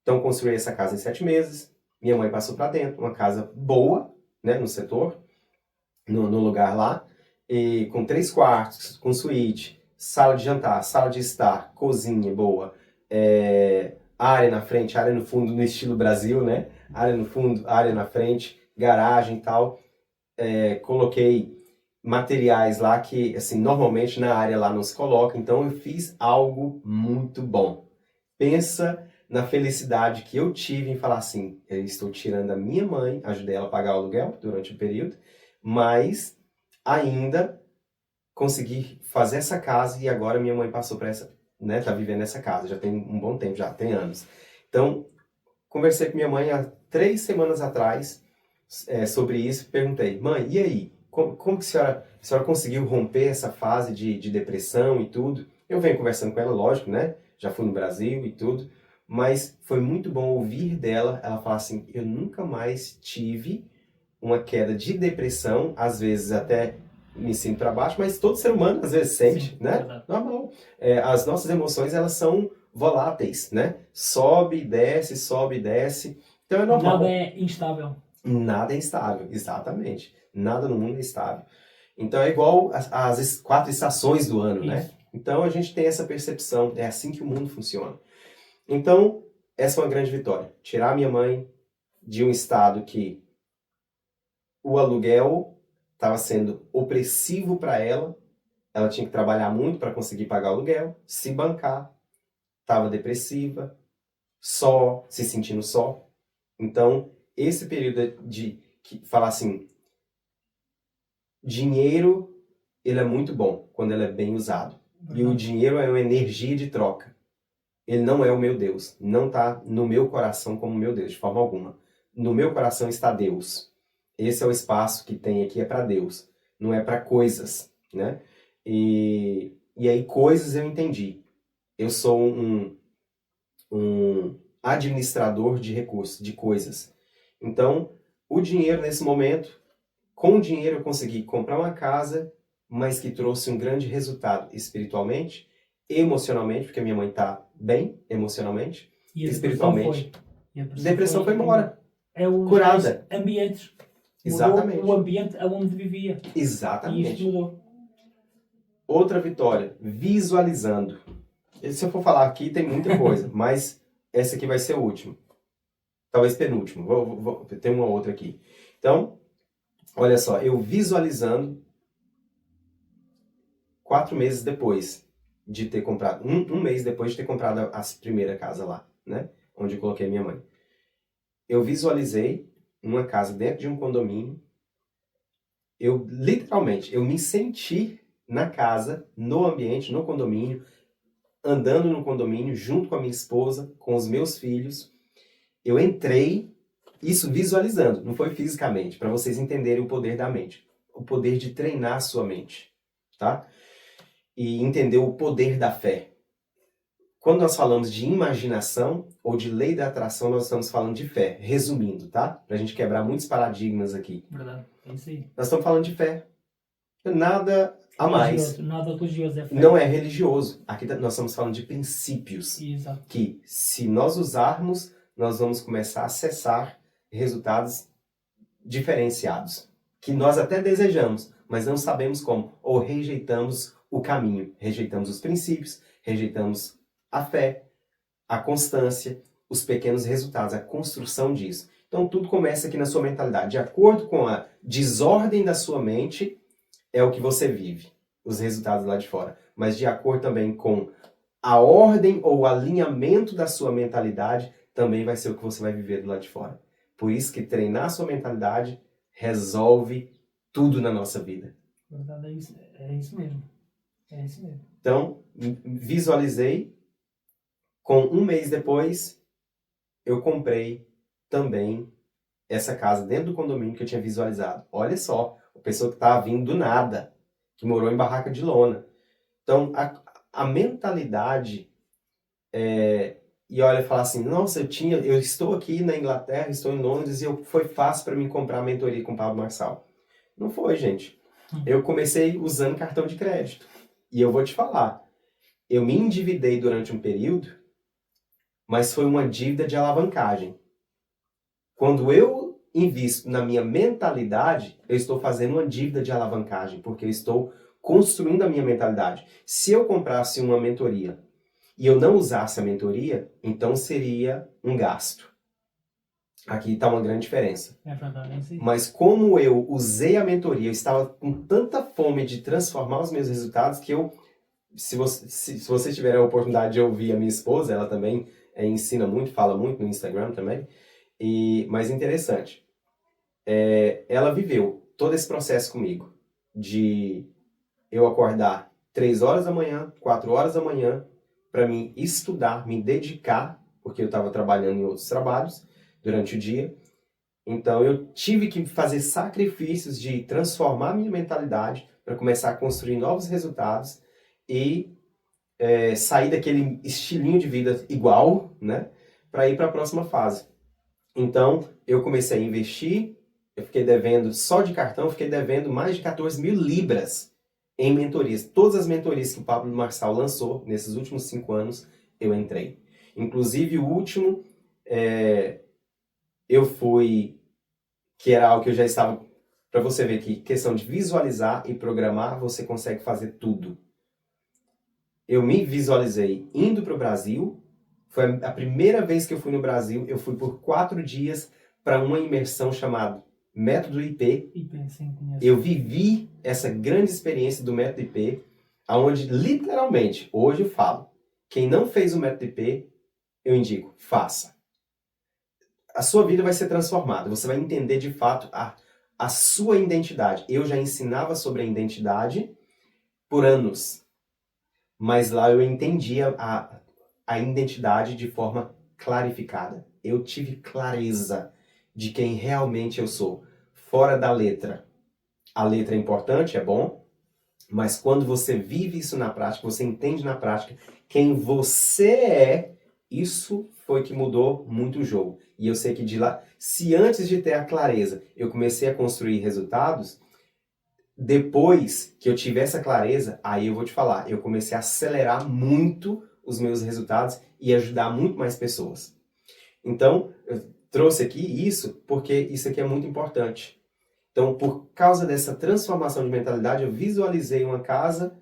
Então, construí essa casa em 7 meses. Minha mãe passou para dentro, uma casa boa, né, no setor, no lugar lá, e com 3 quartos, com suíte, sala de jantar, sala de estar, cozinha boa, área na frente, área no fundo, no estilo Brasil, né? Área no fundo, área na frente, garagem e tal. Coloquei materiais lá que, assim, normalmente na área lá não se coloca, então eu fiz algo muito bom. Pensa na felicidade que eu tive em falar assim, eu estou tirando a minha mãe, ajudei ela a pagar o aluguel durante o período, mas ainda consegui fazer essa casa e agora minha mãe passou para essa, né, tá vivendo nessa casa, já tem um bom tempo, já tem anos. Então, conversei com minha mãe há 3 semanas atrás sobre isso, perguntei, mãe, e aí? Como que a senhora conseguiu romper essa fase de depressão e tudo? Eu venho conversando com ela, lógico, né? Já fui no Brasil e tudo, mas foi muito bom ouvir dela, ela falar assim, eu nunca mais tive uma queda de depressão, às vezes até me sinto para baixo, mas todo ser humano às vezes sente, Sim, né? verdade. Normal. As nossas emoções, elas são voláteis, né? Sobe e desce, sobe e desce. Então é normal. Nada é instável. Nada é instável, exatamente. Nada no mundo é estável. Então é igual as 4 estações do ano, né? Então a gente tem essa percepção, é assim que o mundo funciona. Então, essa é uma grande vitória. Tirar minha mãe de um estado que o aluguel estava sendo opressivo para ela, ela tinha que trabalhar muito para conseguir pagar o aluguel, se bancar, estava depressiva, só, se sentindo só. Então, esse período de falar assim, dinheiro, ele é muito bom quando ele é bem usado. E o dinheiro é uma energia de troca. Ele não é o meu Deus. Não está no meu coração como meu Deus, de forma alguma. No meu coração está Deus. Esse é o espaço que tem aqui, é para Deus. Não é para coisas, né? E aí coisas eu entendi. Eu sou um administrador de recursos, de coisas. Então, o dinheiro nesse momento, com o dinheiro eu consegui comprar uma casa mas que trouxe um grande resultado espiritualmente, emocionalmente, porque minha mãe está bem emocionalmente, E a espiritualmente. E a Depressão foi embora. É os Curada. ambientes. Exatamente. Mudou o ambiente aonde vivia. E Exatamente. isto mudou. Outra vitória, visualizando. E se eu for falar aqui, tem muita coisa, mas essa aqui vai ser a última. Talvez penúltimo. Tem uma outra aqui. Então, olha só, eu visualizando 4 meses depois de ter comprado, um mês depois de ter comprado a primeira casa lá, né? Onde eu coloquei minha mãe. Eu visualizei uma casa dentro de um condomínio. Eu, literalmente, eu me senti na casa, no ambiente, no condomínio, andando no condomínio, junto com a minha esposa, com os meus filhos. Eu entrei, isso visualizando, não foi fisicamente, para vocês entenderem o poder da mente. O poder de treinar a sua mente, tá? E entender o poder da fé. Quando nós falamos de imaginação ou de lei da atração, nós estamos falando de fé. Resumindo, tá? Pra gente quebrar muitos paradigmas aqui. Verdade, é isso aí. Nós estamos falando de fé. Nada a mais. Nada religioso, é fé. Não é religioso. Aqui nós estamos falando de princípios. Exato. Que, se nós usarmos, nós vamos começar a acessar resultados diferenciados. Que nós até desejamos, mas não sabemos como. Ou rejeitamos o caminho. Rejeitamos os princípios, rejeitamos a fé, a constância, os pequenos resultados, a construção disso. Então tudo começa aqui na sua mentalidade. De acordo com a desordem da sua mente, é o que você vive, os resultados lá de fora. Mas de acordo também com a ordem ou o alinhamento da sua mentalidade, também vai ser o que você vai viver do lado de fora. Por isso que treinar a sua mentalidade resolve tudo na nossa vida. Verdade, é isso mesmo. É isso mesmo. Então, visualizei. Com um mês depois, eu comprei também essa casa dentro do condomínio que eu tinha visualizado. Olha só, a pessoa que estava vindo do nada, que morou em barraca de lona. Então, a mentalidade e olha, falar assim, nossa, eu estou aqui na Inglaterra, estou em Londres e foi fácil para mim comprar a mentoria com o Pablo Marçal. Não foi, gente. Eu comecei usando cartão de crédito. E eu vou te falar, eu me endividei durante um período, mas foi uma dívida de alavancagem. Quando eu invisto na minha mentalidade, eu estou fazendo uma dívida de alavancagem, porque eu estou construindo a minha mentalidade. Se eu comprasse uma mentoria e eu não usasse a mentoria, então seria um gasto. Aqui está uma grande diferença. É verdade, é isso aí. Mas como eu usei a mentoria, eu estava com tanta fome de transformar os meus resultados que eu, se você tiver a oportunidade de ouvir a minha esposa, ela também ensina muito, fala muito no Instagram também. Mas interessante, ela viveu todo esse processo comigo, de eu acordar 3 horas da manhã, 4 horas da manhã, para mim estudar, me dedicar, porque eu estava trabalhando em outros trabalhos durante o dia. Então eu tive que fazer sacrifícios de transformar minha mentalidade para começar a construir novos resultados e sair daquele estilinho de vida igual, né, para ir para a próxima fase. Então, eu comecei a investir, eu fiquei devendo, só de cartão, eu fiquei devendo mais de 14 mil libras em mentorias. Todas as mentorias que o Pablo Marçal lançou nesses últimos 5 anos, eu entrei. Inclusive, o último, eu fui, que era algo que eu já estava, para você ver que questão de visualizar e programar, você consegue fazer tudo. Eu me visualizei indo para o Brasil. Foi a primeira vez que eu fui no Brasil. Eu fui por 4 dias para uma imersão chamada Método IP. Sim, conheço. Eu vivi essa grande experiência do Método IP, onde literalmente, hoje eu falo, quem não fez o Método IP, eu indico, faça. A sua vida vai ser transformada. Você vai entender de fato a sua identidade. Eu já ensinava sobre a identidade por anos. Mas lá eu entendi a identidade de forma clarificada. Eu tive clareza de quem realmente eu sou. Fora da letra. A letra é importante, é bom, mas quando você vive isso na prática, você entende na prática quem você é, isso foi que mudou muito o jogo. E eu sei que de lá, se antes de ter a clareza eu comecei a construir resultados, depois que eu tive essa clareza, aí eu vou te falar, eu comecei a acelerar muito os meus resultados e ajudar muito mais pessoas. Então, eu trouxe aqui isso porque isso aqui é muito importante. Então, por causa dessa transformação de mentalidade, eu visualizei uma casa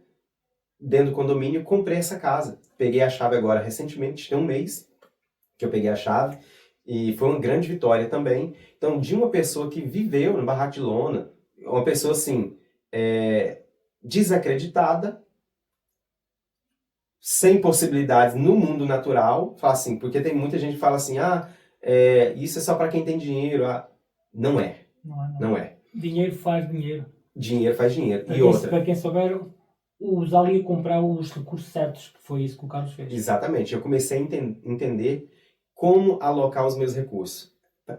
dentro do condomínio, comprei essa casa. Peguei a chave agora recentemente, tem um mês que eu peguei a chave, e foi uma grande vitória também. Então, de uma pessoa que viveu na barraca de lona, uma pessoa assim, desacreditada, sem possibilidades no mundo natural, fala assim, porque tem muita gente que fala assim, isso é só para quem tem dinheiro. Não é. Não é. Dinheiro faz dinheiro. Dinheiro faz dinheiro. Para quem souber, usar ali e comprar os recursos certos, que foi isso que o Carlos fez. Exatamente. Eu comecei a entender como alocar os meus recursos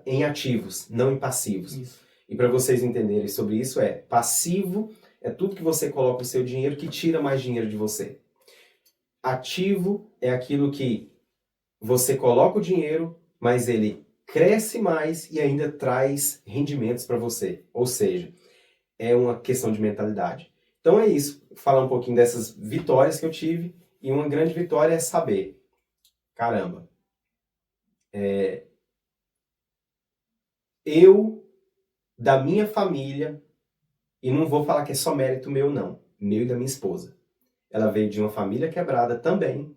em ativos, não em passivos. Isso. E para vocês entenderem sobre isso, passivo é tudo que você coloca o seu dinheiro que tira mais dinheiro de você. Ativo é aquilo que você coloca o dinheiro, mas ele cresce mais e ainda traz rendimentos para você. Ou seja, é uma questão de mentalidade. Então é isso, falar um pouquinho dessas vitórias que eu tive, e uma grande vitória é saber, caramba, eu, da minha família, e não vou falar que é só mérito meu não, meu e da minha esposa. Ela veio de uma família quebrada também.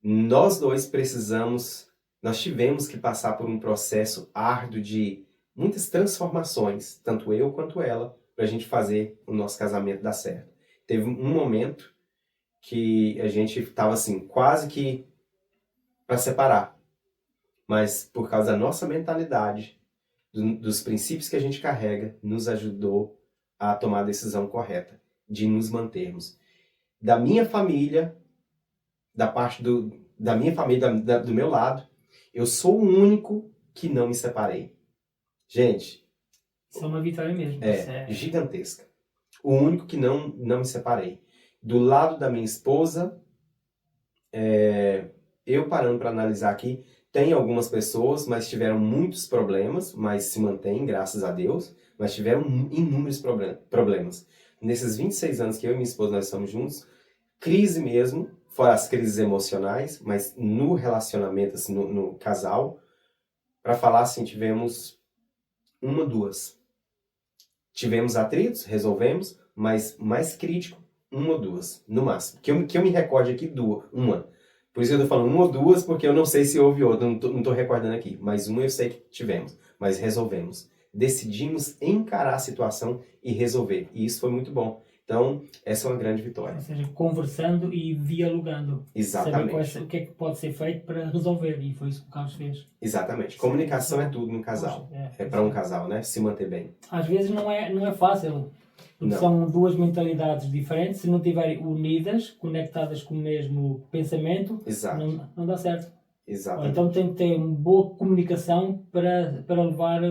Nós dois nós tivemos que passar por um processo árduo de muitas transformações, tanto eu quanto ela, para a gente fazer o nosso casamento dar certo. Teve um momento que a gente estava assim, quase que para separar. Mas por causa da nossa mentalidade, dos princípios que a gente carrega, nos ajudou a tomar a decisão correta, de nos mantermos. Da minha família, da minha família, do meu lado, eu sou o único que não me separei. Gente, isso é uma vitória mesmo. Gigantesca. O único que não me separei. Do lado da minha esposa, eu parando para analisar aqui, tem algumas pessoas, mas tiveram muitos problemas, mas se mantêm, graças a Deus, mas tiveram inúmeros problemas. Nesses 26 anos que eu e minha esposa nós estamos juntos, crise mesmo, fora as crises emocionais, mas no relacionamento, assim, no casal, para falar assim, tivemos uma, duas. Tivemos atritos, resolvemos, mas mais crítico, uma ou duas, no máximo. Que eu me recorde aqui, uma. Por isso eu tô falando uma ou duas, porque eu não sei se houve outra, não tô recordando aqui. Mas uma eu sei que tivemos, mas resolvemos. Decidimos encarar a situação e resolver. E isso foi muito bom. Então, essa é uma grande vitória. Ou seja, conversando e dialogando. Exatamente. Saber o que é que pode ser feito para resolver. E foi isso que o Carlos fez. Exatamente. Comunicação é tudo no casal. É para um casal, né? Se manter bem. Às vezes não é fácil. Porque são duas mentalidades diferentes. Se não estiverem unidas, conectadas com o mesmo pensamento, não dá certo. Exatamente. Então tem que ter uma boa comunicação para levar,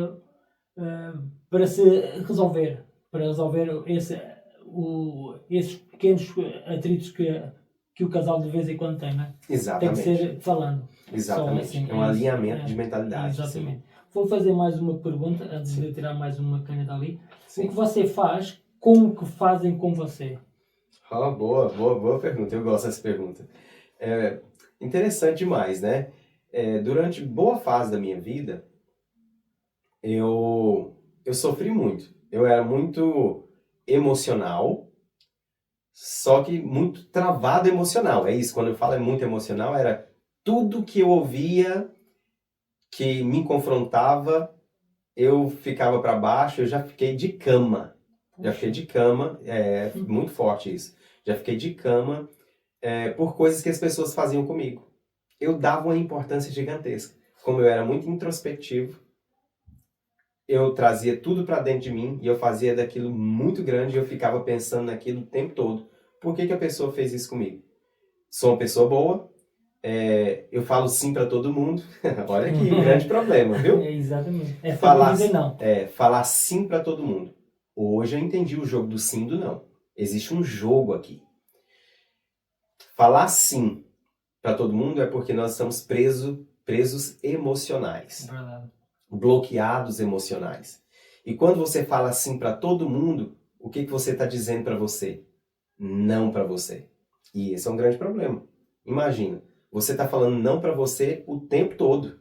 para se resolver. Para resolver esses pequenos atritos que o casal de vez em quando tem, não é? Exatamente. Tem que ser falando. Exatamente. Assim, é um alinhamento de mentalidade. Exatamente. Sim. Vou fazer mais uma pergunta, antes de tirar mais uma caneta ali. Sim. O que você faz, como que fazem com você? Boa pergunta. Eu gosto dessa pergunta. Interessante demais, né? Durante boa fase da minha vida, eu sofri muito. Eu era muito emocional, só que muito travado emocional. É isso, quando eu falo muito emocional, era tudo que eu ouvia que me confrontava, eu ficava para baixo, eu já fiquei de cama. Muito forte isso. Já fiquei de cama por coisas que as pessoas faziam comigo. Eu dava uma importância gigantesca. Como eu era muito introspectivo, eu trazia tudo para dentro de mim e eu fazia daquilo muito grande e eu ficava pensando naquilo o tempo todo. Por que a pessoa fez isso comigo? Sou uma pessoa boa, eu falo sim para todo mundo. Olha que grande problema, viu? Exatamente. Falar sim para todo mundo. Hoje eu entendi o jogo do sim e do não. Existe um jogo aqui. Falar sim para todo mundo é porque nós estamos presos emocionais. Verdade. Bloqueados emocionais. E quando você fala sim para todo mundo, o que você está dizendo para você? Não para você. E esse é um grande problema. Imagina, você está falando não para você o tempo todo.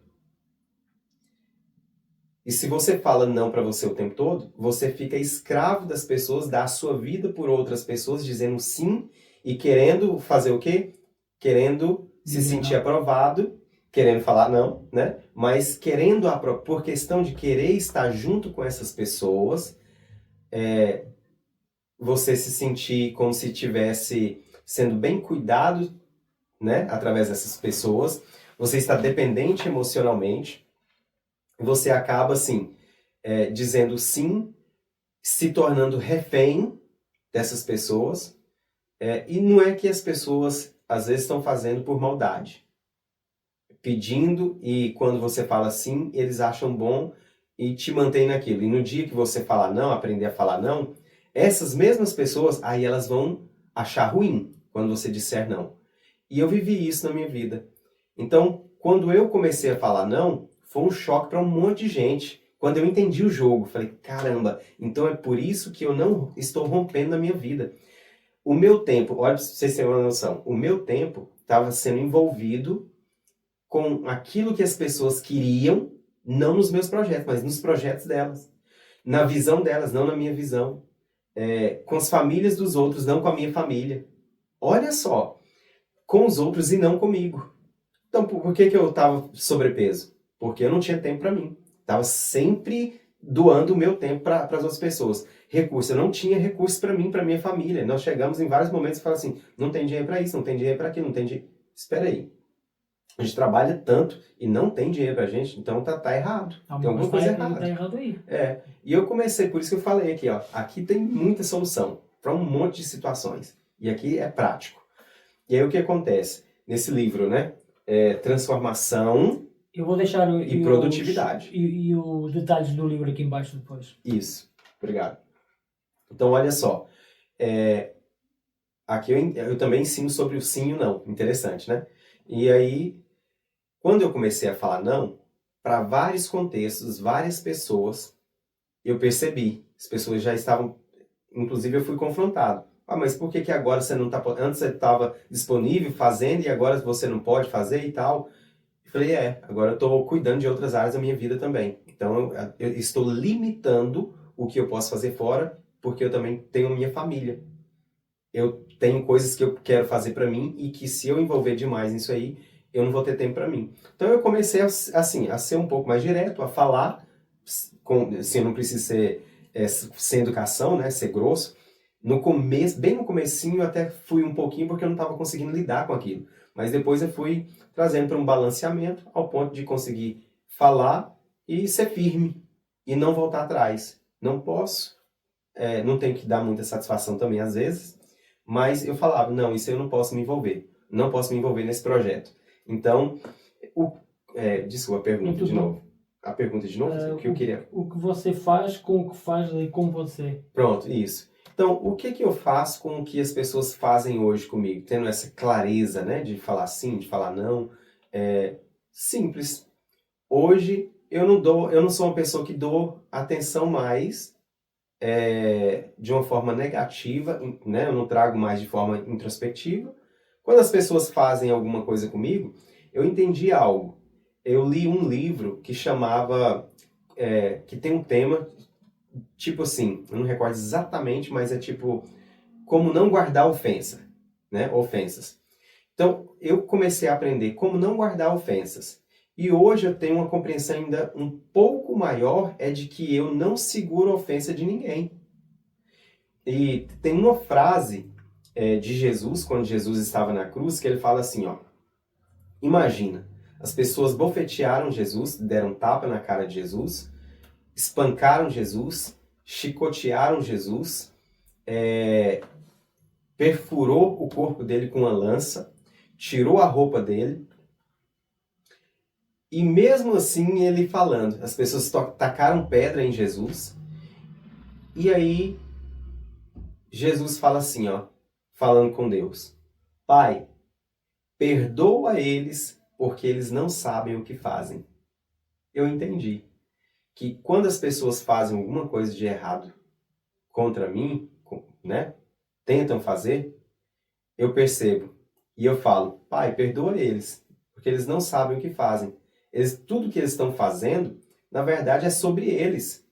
E se você fala não para você o tempo todo, você fica escravo das pessoas, dá a sua vida por outras pessoas, dizendo sim e querendo fazer o quê? Querendo se sentir aprovado, querendo falar não, né? Mas querendo, por questão de querer estar junto com essas pessoas, você se sentir como se estivesse sendo bem cuidado, né? Através dessas pessoas. Você está dependente emocionalmente. Você acaba, assim, dizendo sim, se tornando refém dessas pessoas. E não é que as pessoas, às vezes, estão fazendo por maldade. Pedindo, e quando você fala sim, eles acham bom e te mantêm naquilo. E no dia que você falar não, aprender a falar não, essas mesmas pessoas, aí elas vão achar ruim quando você disser não. E eu vivi isso na minha vida. Então, quando eu comecei a falar não, foi um choque para um monte de gente. Quando eu entendi o jogo, falei, caramba, então é por isso que eu não estou rompendo na minha vida. O meu tempo, olha para vocês terem uma noção, o meu tempo estava sendo envolvido com aquilo que as pessoas queriam, não nos meus projetos, mas nos projetos delas. Na visão delas, não na minha visão. Com as famílias dos outros, não com a minha família. Olha só, com os outros e não comigo. Então, por que eu estava sobrepeso? Porque eu não tinha tempo para mim. Estava sempre doando o meu tempo para as outras pessoas. Recurso, eu não tinha recurso para mim, para minha família. Nós chegamos em vários momentos e falamos assim, não tem dinheiro para isso, não tem dinheiro para aquilo, não tem dinheiro... Espera aí. A gente trabalha tanto e não tem dinheiro pra gente, então tá errado. Tem alguma coisa errada. Tá errado aí. E eu comecei, por isso que eu falei aqui, ó. Aqui tem muita solução para um monte de situações. E aqui é prático. E aí o que acontece? Nesse livro, né? Transformação Eu vou deixar e produtividade. E os detalhes do livro aqui embaixo depois. Isso. Obrigado. Então, olha só. Aqui eu também ensino sobre o sim e o não. Interessante, né? E aí, quando eu comecei a falar não, para vários contextos, várias pessoas, eu percebi. As pessoas já estavam... Inclusive, eu fui confrontado. Mas por que agora você não está... Antes você estava disponível, fazendo, e agora você não pode fazer e tal? Eu falei, agora eu estou cuidando de outras áreas da minha vida também. Então, eu estou limitando o que eu posso fazer fora, porque eu também tenho minha família. Eu tenho coisas que eu quero fazer para mim e que se eu envolver demais nisso aí, eu não vou ter tempo para mim. Então eu comecei assim, a ser um pouco mais direto, a falar, assim, eu não preciso ser sem educação, né, ser grosso. No começo, bem no comecinho, eu até fui um pouquinho porque eu não estava conseguindo lidar com aquilo. Mas depois eu fui trazendo para um balanceamento ao ponto de conseguir falar e ser firme e não voltar atrás. Não posso, não tenho que dar muita satisfação também às vezes, mas eu falava, não, isso eu não posso me envolver. Não posso me envolver nesse projeto. Então, desculpa a pergunta de novo. A pergunta de novo, o que eu queria... O que você faz com o que faz e com você. Pronto, isso. Então, o que eu faço com o que as pessoas fazem hoje comigo? Tendo essa clareza, né, de falar sim, de falar não. Simples. Hoje, eu não sou uma pessoa que dou atenção mais de uma forma negativa, né? Eu não trago mais de forma introspectiva. Quando as pessoas fazem alguma coisa comigo, eu entendi algo. Eu li um livro que chamava, que tem um tema, tipo assim, eu não recordo exatamente, mas é tipo, como não guardar ofensa, né? Ofensas. Então, eu comecei a aprender como não guardar ofensas. E hoje eu tenho uma compreensão ainda um pouco maior, de que eu não seguro a ofensa de ninguém. E tem uma frase de Jesus, quando Jesus estava na cruz, que ele fala assim, ó, imagina, as pessoas bofetearam Jesus, deram tapa na cara de Jesus, espancaram Jesus, chicotearam Jesus, perfurou o corpo dele com uma lança, tirou a roupa dele, e mesmo assim ele falando, as pessoas tacaram pedra em Jesus, e aí Jesus fala assim, ó, falando com Deus, Pai, perdoa eles porque eles não sabem o que fazem. Eu entendi que quando as pessoas fazem alguma coisa de errado contra mim, né, tentam fazer, eu percebo e eu falo, Pai, perdoa eles, porque eles não sabem o que fazem. Tudo que eles estão fazendo, na verdade, é sobre eles,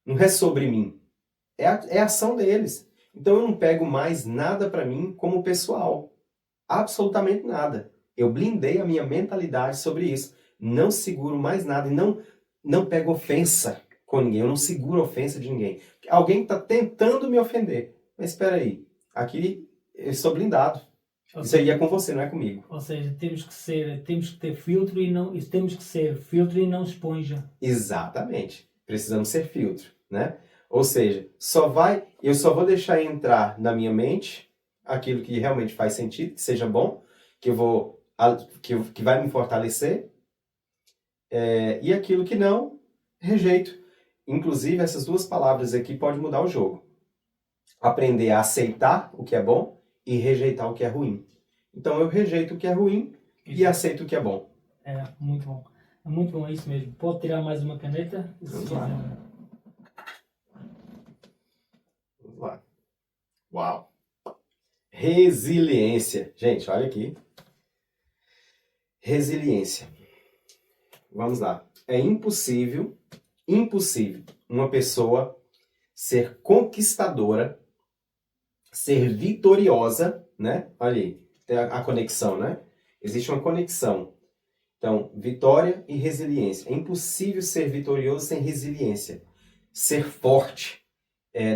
não é sobre mim. É a ação deles. Então eu não pego mais nada para mim como pessoal. Absolutamente nada. Eu blindei a minha mentalidade sobre isso. Não seguro mais nada e não pego ofensa com ninguém. Eu não seguro ofensa de ninguém. Alguém está tentando me ofender. Mas espera aí. Aqui eu estou blindado. Isso aí é com você, não é comigo. Ou seja, temos que ter filtro e temos que ser filtro e não esponja. Exatamente. Precisamos ser filtro, né? Ou seja, eu só vou deixar entrar na minha mente aquilo que realmente faz sentido, que seja bom, que vai me fortalecer, e aquilo que não, rejeito. Inclusive, essas duas palavras aqui podem mudar o jogo. Aprender a aceitar o que é bom e rejeitar o que é ruim. Então, eu rejeito o que é ruim e aceito o que é bom. É, muito bom. É muito bom, é isso mesmo. Pode tirar mais uma caneta? Vamos lá. Vamos lá. Uau! Resiliência. Gente, olha aqui. Resiliência. Vamos lá. É impossível uma pessoa ser conquistadora, ser vitoriosa, né? Olha aí, tem a conexão, né? Existe uma conexão. Então, vitória e resiliência. É impossível ser vitorioso sem resiliência. Ser forte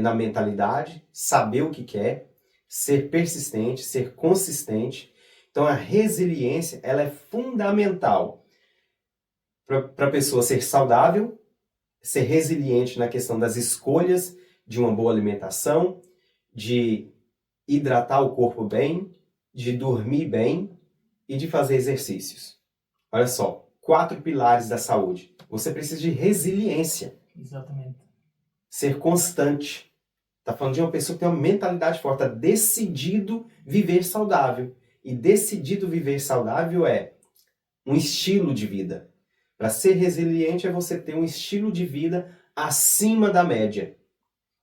na mentalidade, saber o que quer, ser persistente, ser consistente. Então, a resiliência, ela é fundamental para a pessoa ser saudável, ser resiliente na questão das escolhas de uma boa alimentação, de hidratar o corpo bem, de dormir bem e de fazer exercícios. Olha só, 4 pilares da saúde. Você precisa de resiliência. Exatamente. Ser constante. Está falando de uma pessoa que tem uma mentalidade forte, está decidido viver saudável. E decidido viver saudável é um estilo de vida. Para ser resiliente é você ter um estilo de vida acima da média.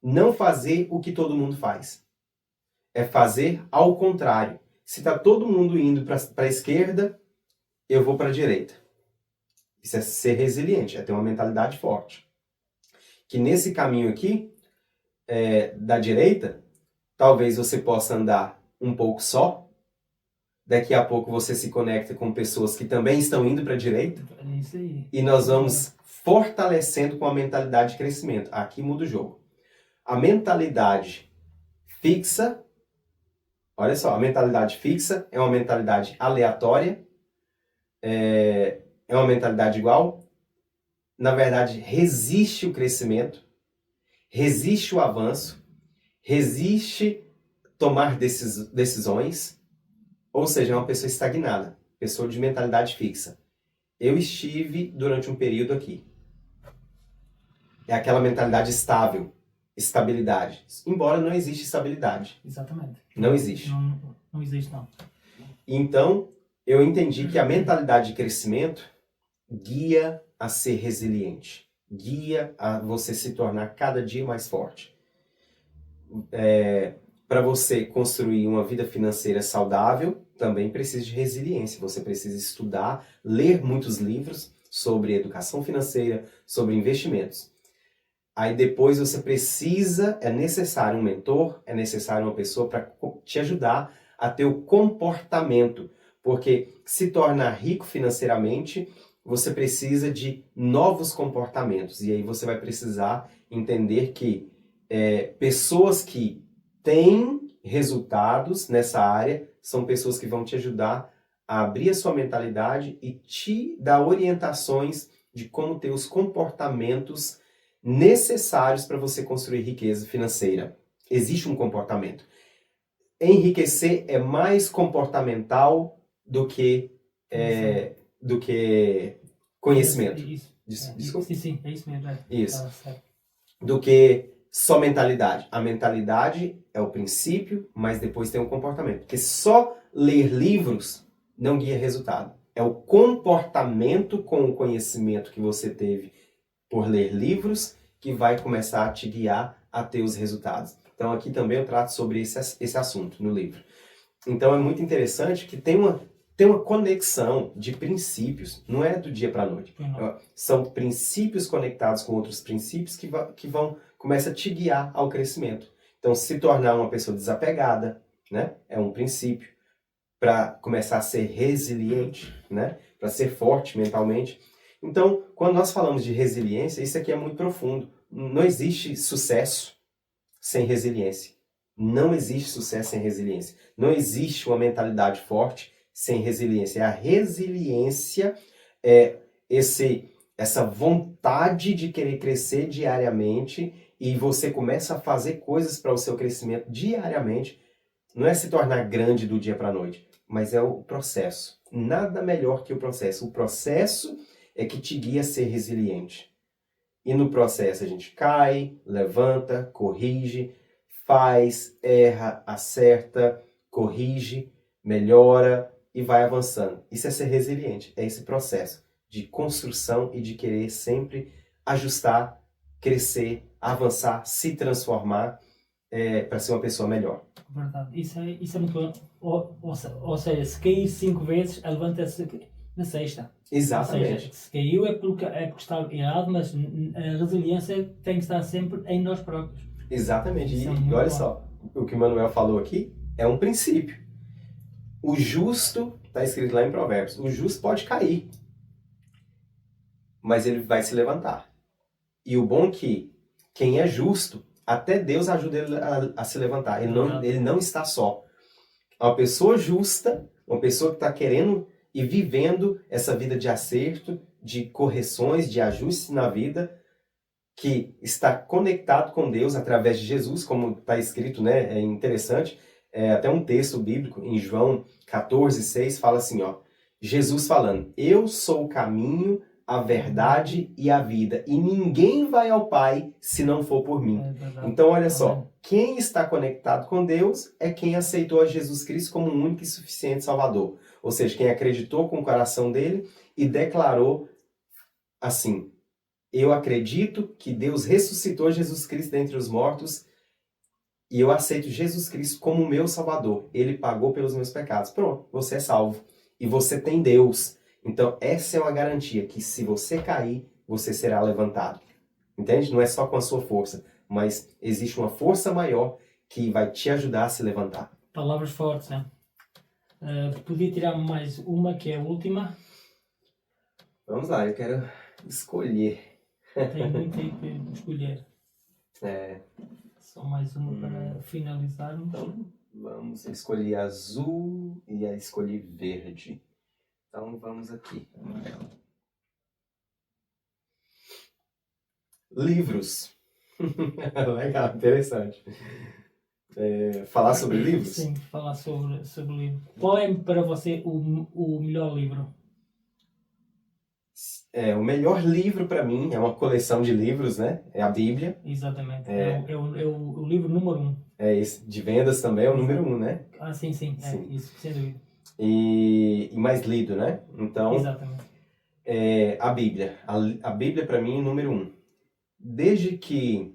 Não fazer o que todo mundo faz. É fazer ao contrário. Se está todo mundo indo para a esquerda, eu vou para a direita. Isso é ser resiliente, é ter uma mentalidade forte. Que nesse caminho aqui, da direita, talvez você possa andar um pouco só. Daqui a pouco você se conecta com pessoas que também estão indo para a direita. É isso aí. E nós vamos fortalecendo com a mentalidade de crescimento. Aqui muda o jogo. A mentalidade fixa, olha só, a mentalidade fixa é uma mentalidade aleatória, é uma mentalidade igual. Na verdade, resiste o crescimento, resiste o avanço, resiste tomar decisões, ou seja, é uma pessoa estagnada, pessoa de mentalidade fixa. Eu estive durante um período aqui. É aquela mentalidade estável, estabilidade. Embora não existe estabilidade. Exatamente. Não existe. Não existe, não. Então, eu entendi que a mentalidade de crescimento guia a ser resiliente. Guia a você se tornar cada dia mais forte. Para você construir uma vida financeira saudável, também precisa de resiliência. Você precisa estudar, ler muitos livros sobre educação financeira, sobre investimentos. Aí depois você é necessário um mentor, é necessário uma pessoa para te ajudar a ter o comportamento. Porque se tornar rico financeiramente, você precisa de novos comportamentos. E aí você vai precisar entender que pessoas que têm resultados nessa área são pessoas que vão te ajudar a abrir a sua mentalidade e te dar orientações de como ter os comportamentos necessários para você construir riqueza financeira. Existe um comportamento. Enriquecer é mais comportamental do que conhecimento. Desculpa. Sim, é isso mesmo. Isso. Do que só mentalidade. A mentalidade é o princípio, mas depois tem um comportamento. Porque só ler livros não guia resultado. É o comportamento com o conhecimento que você teve por ler livros que vai começar a te guiar a ter os resultados. Então aqui também eu trato sobre esse assunto no livro. Então é muito interessante que tem uma conexão de princípios, não é do dia para a noite. São princípios conectados com outros princípios que vão começar a te guiar ao crescimento. Então se tornar uma pessoa desapegada, né, é um princípio. Para começar a ser resiliente, né, para ser forte mentalmente. Então, quando nós falamos de resiliência, isso aqui é muito profundo. Não existe sucesso sem resiliência. Não existe sucesso sem resiliência. Não existe uma mentalidade forte sem resiliência. A resiliência é essa vontade de querer crescer diariamente e você começa a fazer coisas para o seu crescimento diariamente. Não é se tornar grande do dia para a noite, mas é o processo. Nada melhor que o processo. O processo é que te guia a ser resiliente. E no processo a gente cai, levanta, corrige, faz, erra, acerta, corrige, melhora e vai avançando. Isso é ser resiliente, é esse processo de construção e de querer sempre ajustar, crescer, avançar, se transformar para ser uma pessoa melhor. Verdade, isso é muito bom. Ou seja, se cair 5 vezes, levanta-se na sexta. Exatamente. Ou seja, se caiu é porque está errado, mas a resiliência tem que estar sempre em nós próprios. Exatamente. E olha só, o que o Manuel falou aqui é um princípio. O justo, está escrito lá em Provérbios, o justo pode cair, mas ele vai se levantar. E o bom é que quem é justo, até Deus ajuda ele a se levantar. Ele não está só. Uma pessoa justa, uma pessoa que está querendo e vivendo essa vida de acerto, de correções, de ajustes na vida, que está conectado com Deus através de Jesus, como está escrito, né? É interessante. Até um texto bíblico em João 14:6 fala assim, ó, Jesus falando, eu sou o caminho, a verdade e a vida, e ninguém vai ao Pai se não for por mim. Então, olha só, quem está conectado com Deus é quem aceitou a Jesus Cristo como um único e suficiente Salvador. Ou seja, quem acreditou com o coração dele e declarou assim, eu acredito que Deus ressuscitou Jesus Cristo dentre os mortos e eu aceito Jesus Cristo como o meu Salvador. Ele pagou pelos meus pecados. Pronto, você é salvo. E você tem Deus. Então, essa é uma garantia que se você cair, você será levantado. Entende? Não é só com a sua força, mas existe uma força maior que vai te ajudar a se levantar. Palavras fortes, né? Podia tirar mais uma, que é a última. Vamos lá, eu quero escolher. Tem muito aí para escolher. Só mais uma para finalizarmos. Então, vamos escolher azul e escolher verde. Então, vamos aqui. Livros. Legal, interessante. Falar sobre livros? Sim, falar sobre livro. Qual é para você o melhor livro? O melhor livro para mim é uma coleção de livros, né? É a Bíblia. Exatamente. É o livro número 1. Esse de vendas também é o número 1, né? Ah, sim. Sim. Isso, sem dúvida. E mais lido, né? Então, exatamente. A Bíblia. A Bíblia para mim é o número 1. Desde que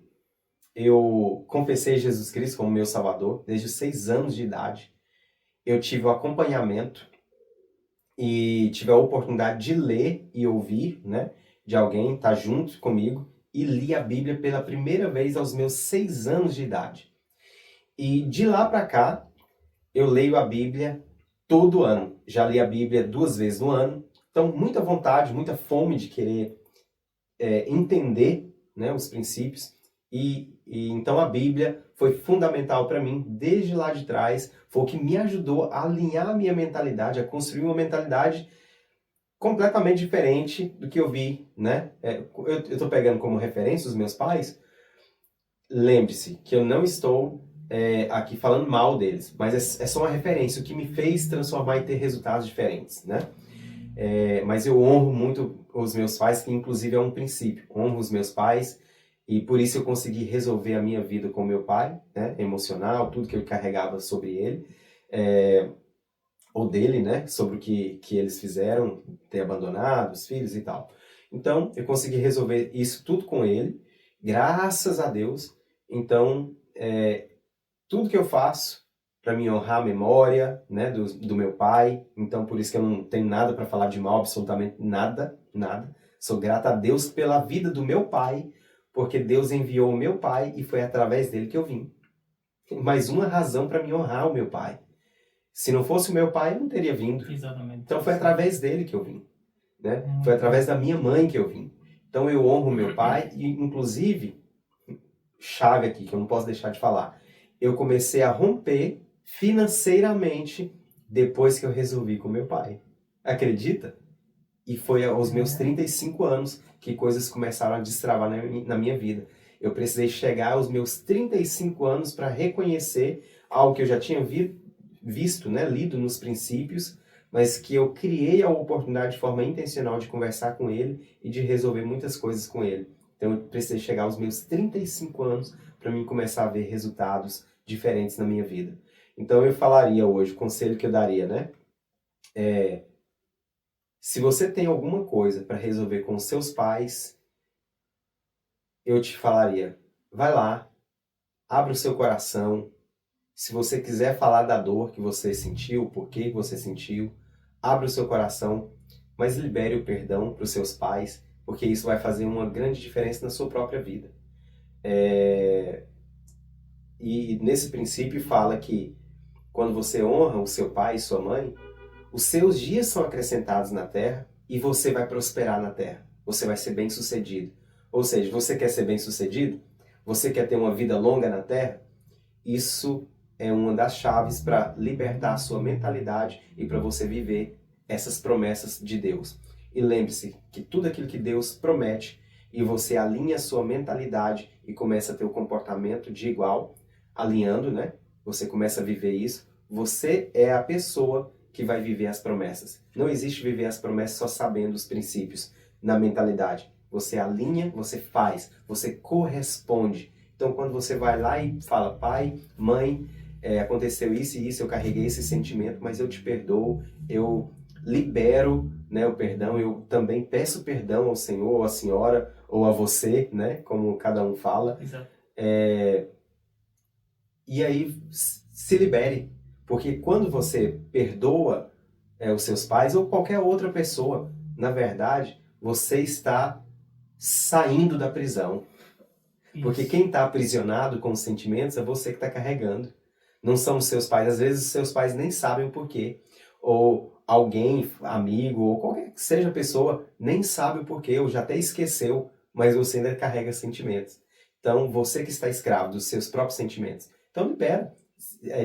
eu confessei Jesus Cristo como meu Salvador, desde os 6 anos de idade, eu tive o acompanhamento e tive a oportunidade de ler e ouvir, né, de alguém estar junto comigo, e li a Bíblia pela primeira vez aos meus 6 anos de idade. E de lá para cá, eu leio a Bíblia todo ano. Já li a Bíblia 2 vezes no ano. Então, muita vontade, muita fome de querer entender, né, os princípios. E então a Bíblia foi fundamental para mim desde lá de trás. Foi o que me ajudou a alinhar a minha mentalidade, a construir uma mentalidade completamente diferente do que eu vi, né? Eu estou pegando como referência os meus pais. Lembre-se que eu não estou aqui falando mal deles, mas é só uma referência, o que me fez transformar e ter resultados diferentes, né? Mas eu honro muito os meus pais, que inclusive é um princípio. Honro os meus pais e por isso eu consegui resolver a minha vida com meu pai, né? Emocional, tudo que eu carregava sobre ele. Ou dele, né? Sobre o que eles fizeram, ter abandonado os filhos e tal. Então, eu consegui resolver isso tudo com ele, graças a Deus, Então, tudo que eu faço para me honrar a memória, né, do meu pai. Então, por isso que eu não tenho nada para falar de mal, absolutamente nada, nada. Sou grato a Deus pela vida do meu pai, porque Deus enviou o meu pai e foi através dele que eu vim. Mais uma razão para me honrar o meu pai. Se não fosse o meu pai, eu não teria vindo. Exatamente. Então foi através dele que eu vim, né? Foi através da minha mãe que eu vim. Então eu honro o meu pai e, inclusive, chave aqui que eu não posso deixar de falar, eu comecei a romper financeiramente depois que eu resolvi com meu pai. Acredita? E foi aos meus 35 anos que coisas começaram a destravar na minha vida. Eu precisei chegar aos meus 35 anos para reconhecer algo que eu já tinha visto, né, lido nos princípios, mas que eu criei a oportunidade de forma intencional de conversar com ele e de resolver muitas coisas com ele. Então eu precisei chegar aos meus 35 anos para mim começar a ver resultados diferentes na minha vida. Então eu falaria hoje, o conselho que eu daria, né? Se você tem alguma coisa para resolver com os seus pais, eu te falaria, vai lá, abre o seu coração. Se você quiser falar da dor que você sentiu, por que você sentiu, abre o seu coração, mas libere o perdão para os seus pais, porque isso vai fazer uma grande diferença na sua própria vida. E nesse princípio fala que quando você honra o seu pai e sua mãe, os seus dias são acrescentados na terra e você vai prosperar na terra. Você vai ser bem-sucedido. Ou seja, você quer ser bem-sucedido? Você quer ter uma vida longa na terra? Isso é uma das chaves para libertar a sua mentalidade e para você viver essas promessas de Deus. E lembre-se que tudo aquilo que Deus promete e você alinha a sua mentalidade e começa a ter o comportamento de igual, alinhando, né? Você começa a viver isso. Você é a pessoa que vai viver as promessas. Não existe viver as promessas só sabendo os princípios na mentalidade. Você alinha, você faz, você corresponde. Então, quando você vai lá e fala, pai, mãe, aconteceu isso e isso, eu carreguei esse sentimento, mas eu te perdoo, eu libero, né, o perdão, eu também peço perdão ao Senhor, ou à senhora, ou a você, né, como cada um fala. Exato. E aí, se libere. Porque quando você perdoa os seus pais ou qualquer outra pessoa, na verdade, você está saindo da prisão. Porque quem está aprisionado com os sentimentos é você que está carregando. Não são os seus pais. Às vezes os seus pais nem sabem o porquê. Ou alguém, amigo, ou qualquer que seja pessoa, nem sabe o porquê, ou já até esqueceu, mas você ainda carrega sentimentos. Então, você que está escravo dos seus próprios sentimentos. Então, libera.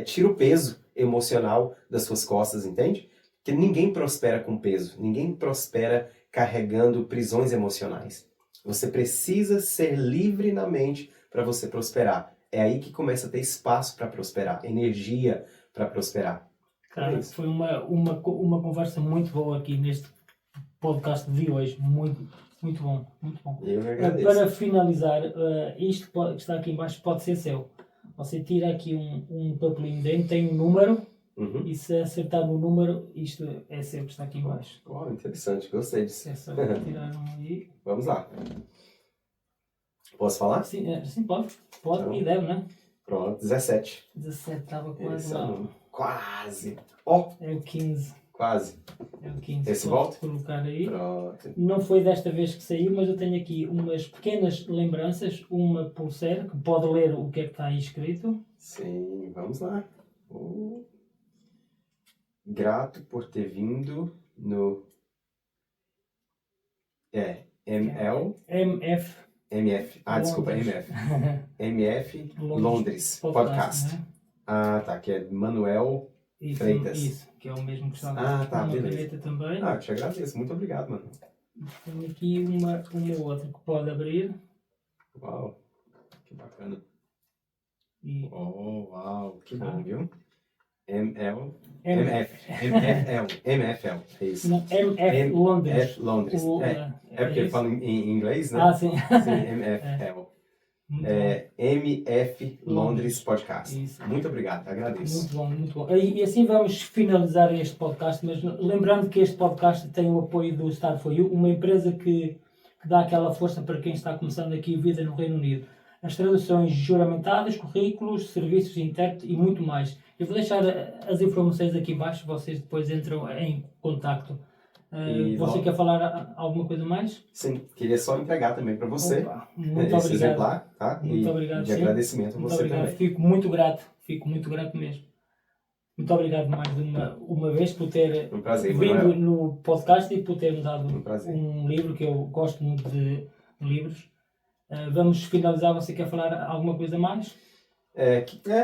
Tira o peso emocional das suas costas, entende? Porque ninguém prospera com peso. Ninguém prospera carregando prisões emocionais. Você precisa ser livre na mente para você prosperar. É aí que começa a ter espaço para prosperar, energia para prosperar. Cara, foi uma conversa muito boa aqui neste podcast de hoje. Muito, muito bom, muito bom. Eu agradeço. Para finalizar, isto que está aqui embaixo pode ser seu. Você tira aqui um papelinho dentro, tem um número, e se acertar no número, isto é seu que está aqui embaixo. Oh, interessante, gostei disso. É só tirar um aí. Vamos lá. Posso falar? Sim, sim, pode Então, e deve, né? Pronto, 17. 17, estava quase Esse é o lá. número. Quase. Ó, É o 15. quase. É o 15. Esse Posso volta? colocar aí. Pronto. Não foi desta vez que saiu, mas eu tenho aqui umas pequenas lembranças, uma pulseira, que pode ler o que é que está aí escrito. Sim, vamos lá. Grato por ter vindo no MF. Desculpa, MF. MF Londres Podcast. Né? Ah, tá, que é Manuel Freitas. Isso, que é o mesmo que está tá, uma beleza. caneta também. Eu te agradeço, muito obrigado, mano. Tenho aqui uma outra que pode abrir. Uau, que bacana. E... uau, que bom, viu? MFL, é isso. Não, MF Londres. MF Londres. Porque ele fala em inglês, né? Ah, sim. Sim, MFL. MF Londres Podcast. Isso. Muito obrigado, agradeço. Muito bom, muito bom. E assim vamos finalizar este podcast, mas lembrando que este podcast tem o apoio do Start for You, uma empresa que dá aquela força para quem está começando aqui a vida no Reino Unido. as traduções juramentadas, currículos, serviços de intérprete e muito mais. Eu vou deixar as informações aqui embaixo, vocês depois entram em contacto. Você quer falar alguma coisa mais? Sim, queria só entregar também para você. Opa, muito esse obrigado. exemplar, tá? Muito obrigado, de sim. agradecimento a Muito você obrigado. também. Fico muito grato mesmo. Muito obrigado mais uma vez por ter Um prazer, vindo Manuel. no podcast e por ter me dado Um prazer. um livro, que eu gosto muito de livros. Vamos finalizar. Você quer falar alguma coisa mais?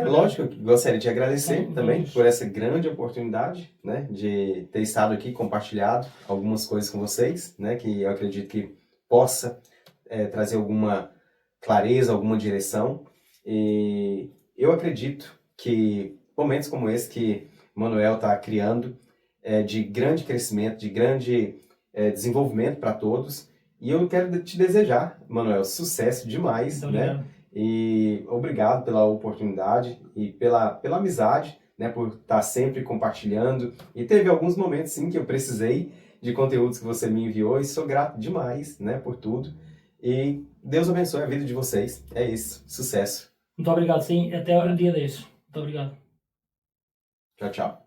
Lógico, que gostaria de agradecer Então, também vamos. por essa grande oportunidade, né, de ter estado aqui, compartilhado algumas coisas com vocês, né, que eu acredito que possa trazer alguma clareza, alguma direção. E eu acredito que momentos como esse que Manuel está criando, de grande crescimento, de grande desenvolvimento para todos. E eu quero te desejar, Manuel, sucesso demais, Muito né? obrigado. E obrigado pela oportunidade e pela amizade, né, por estar sempre compartilhando. E teve alguns momentos, sim, que eu precisei de conteúdos que você me enviou e sou grato demais, né, por tudo. E Deus abençoe a vida de vocês. É isso. Sucesso. Muito obrigado, sim. Até um dia desses. Muito obrigado. Tchau, tchau.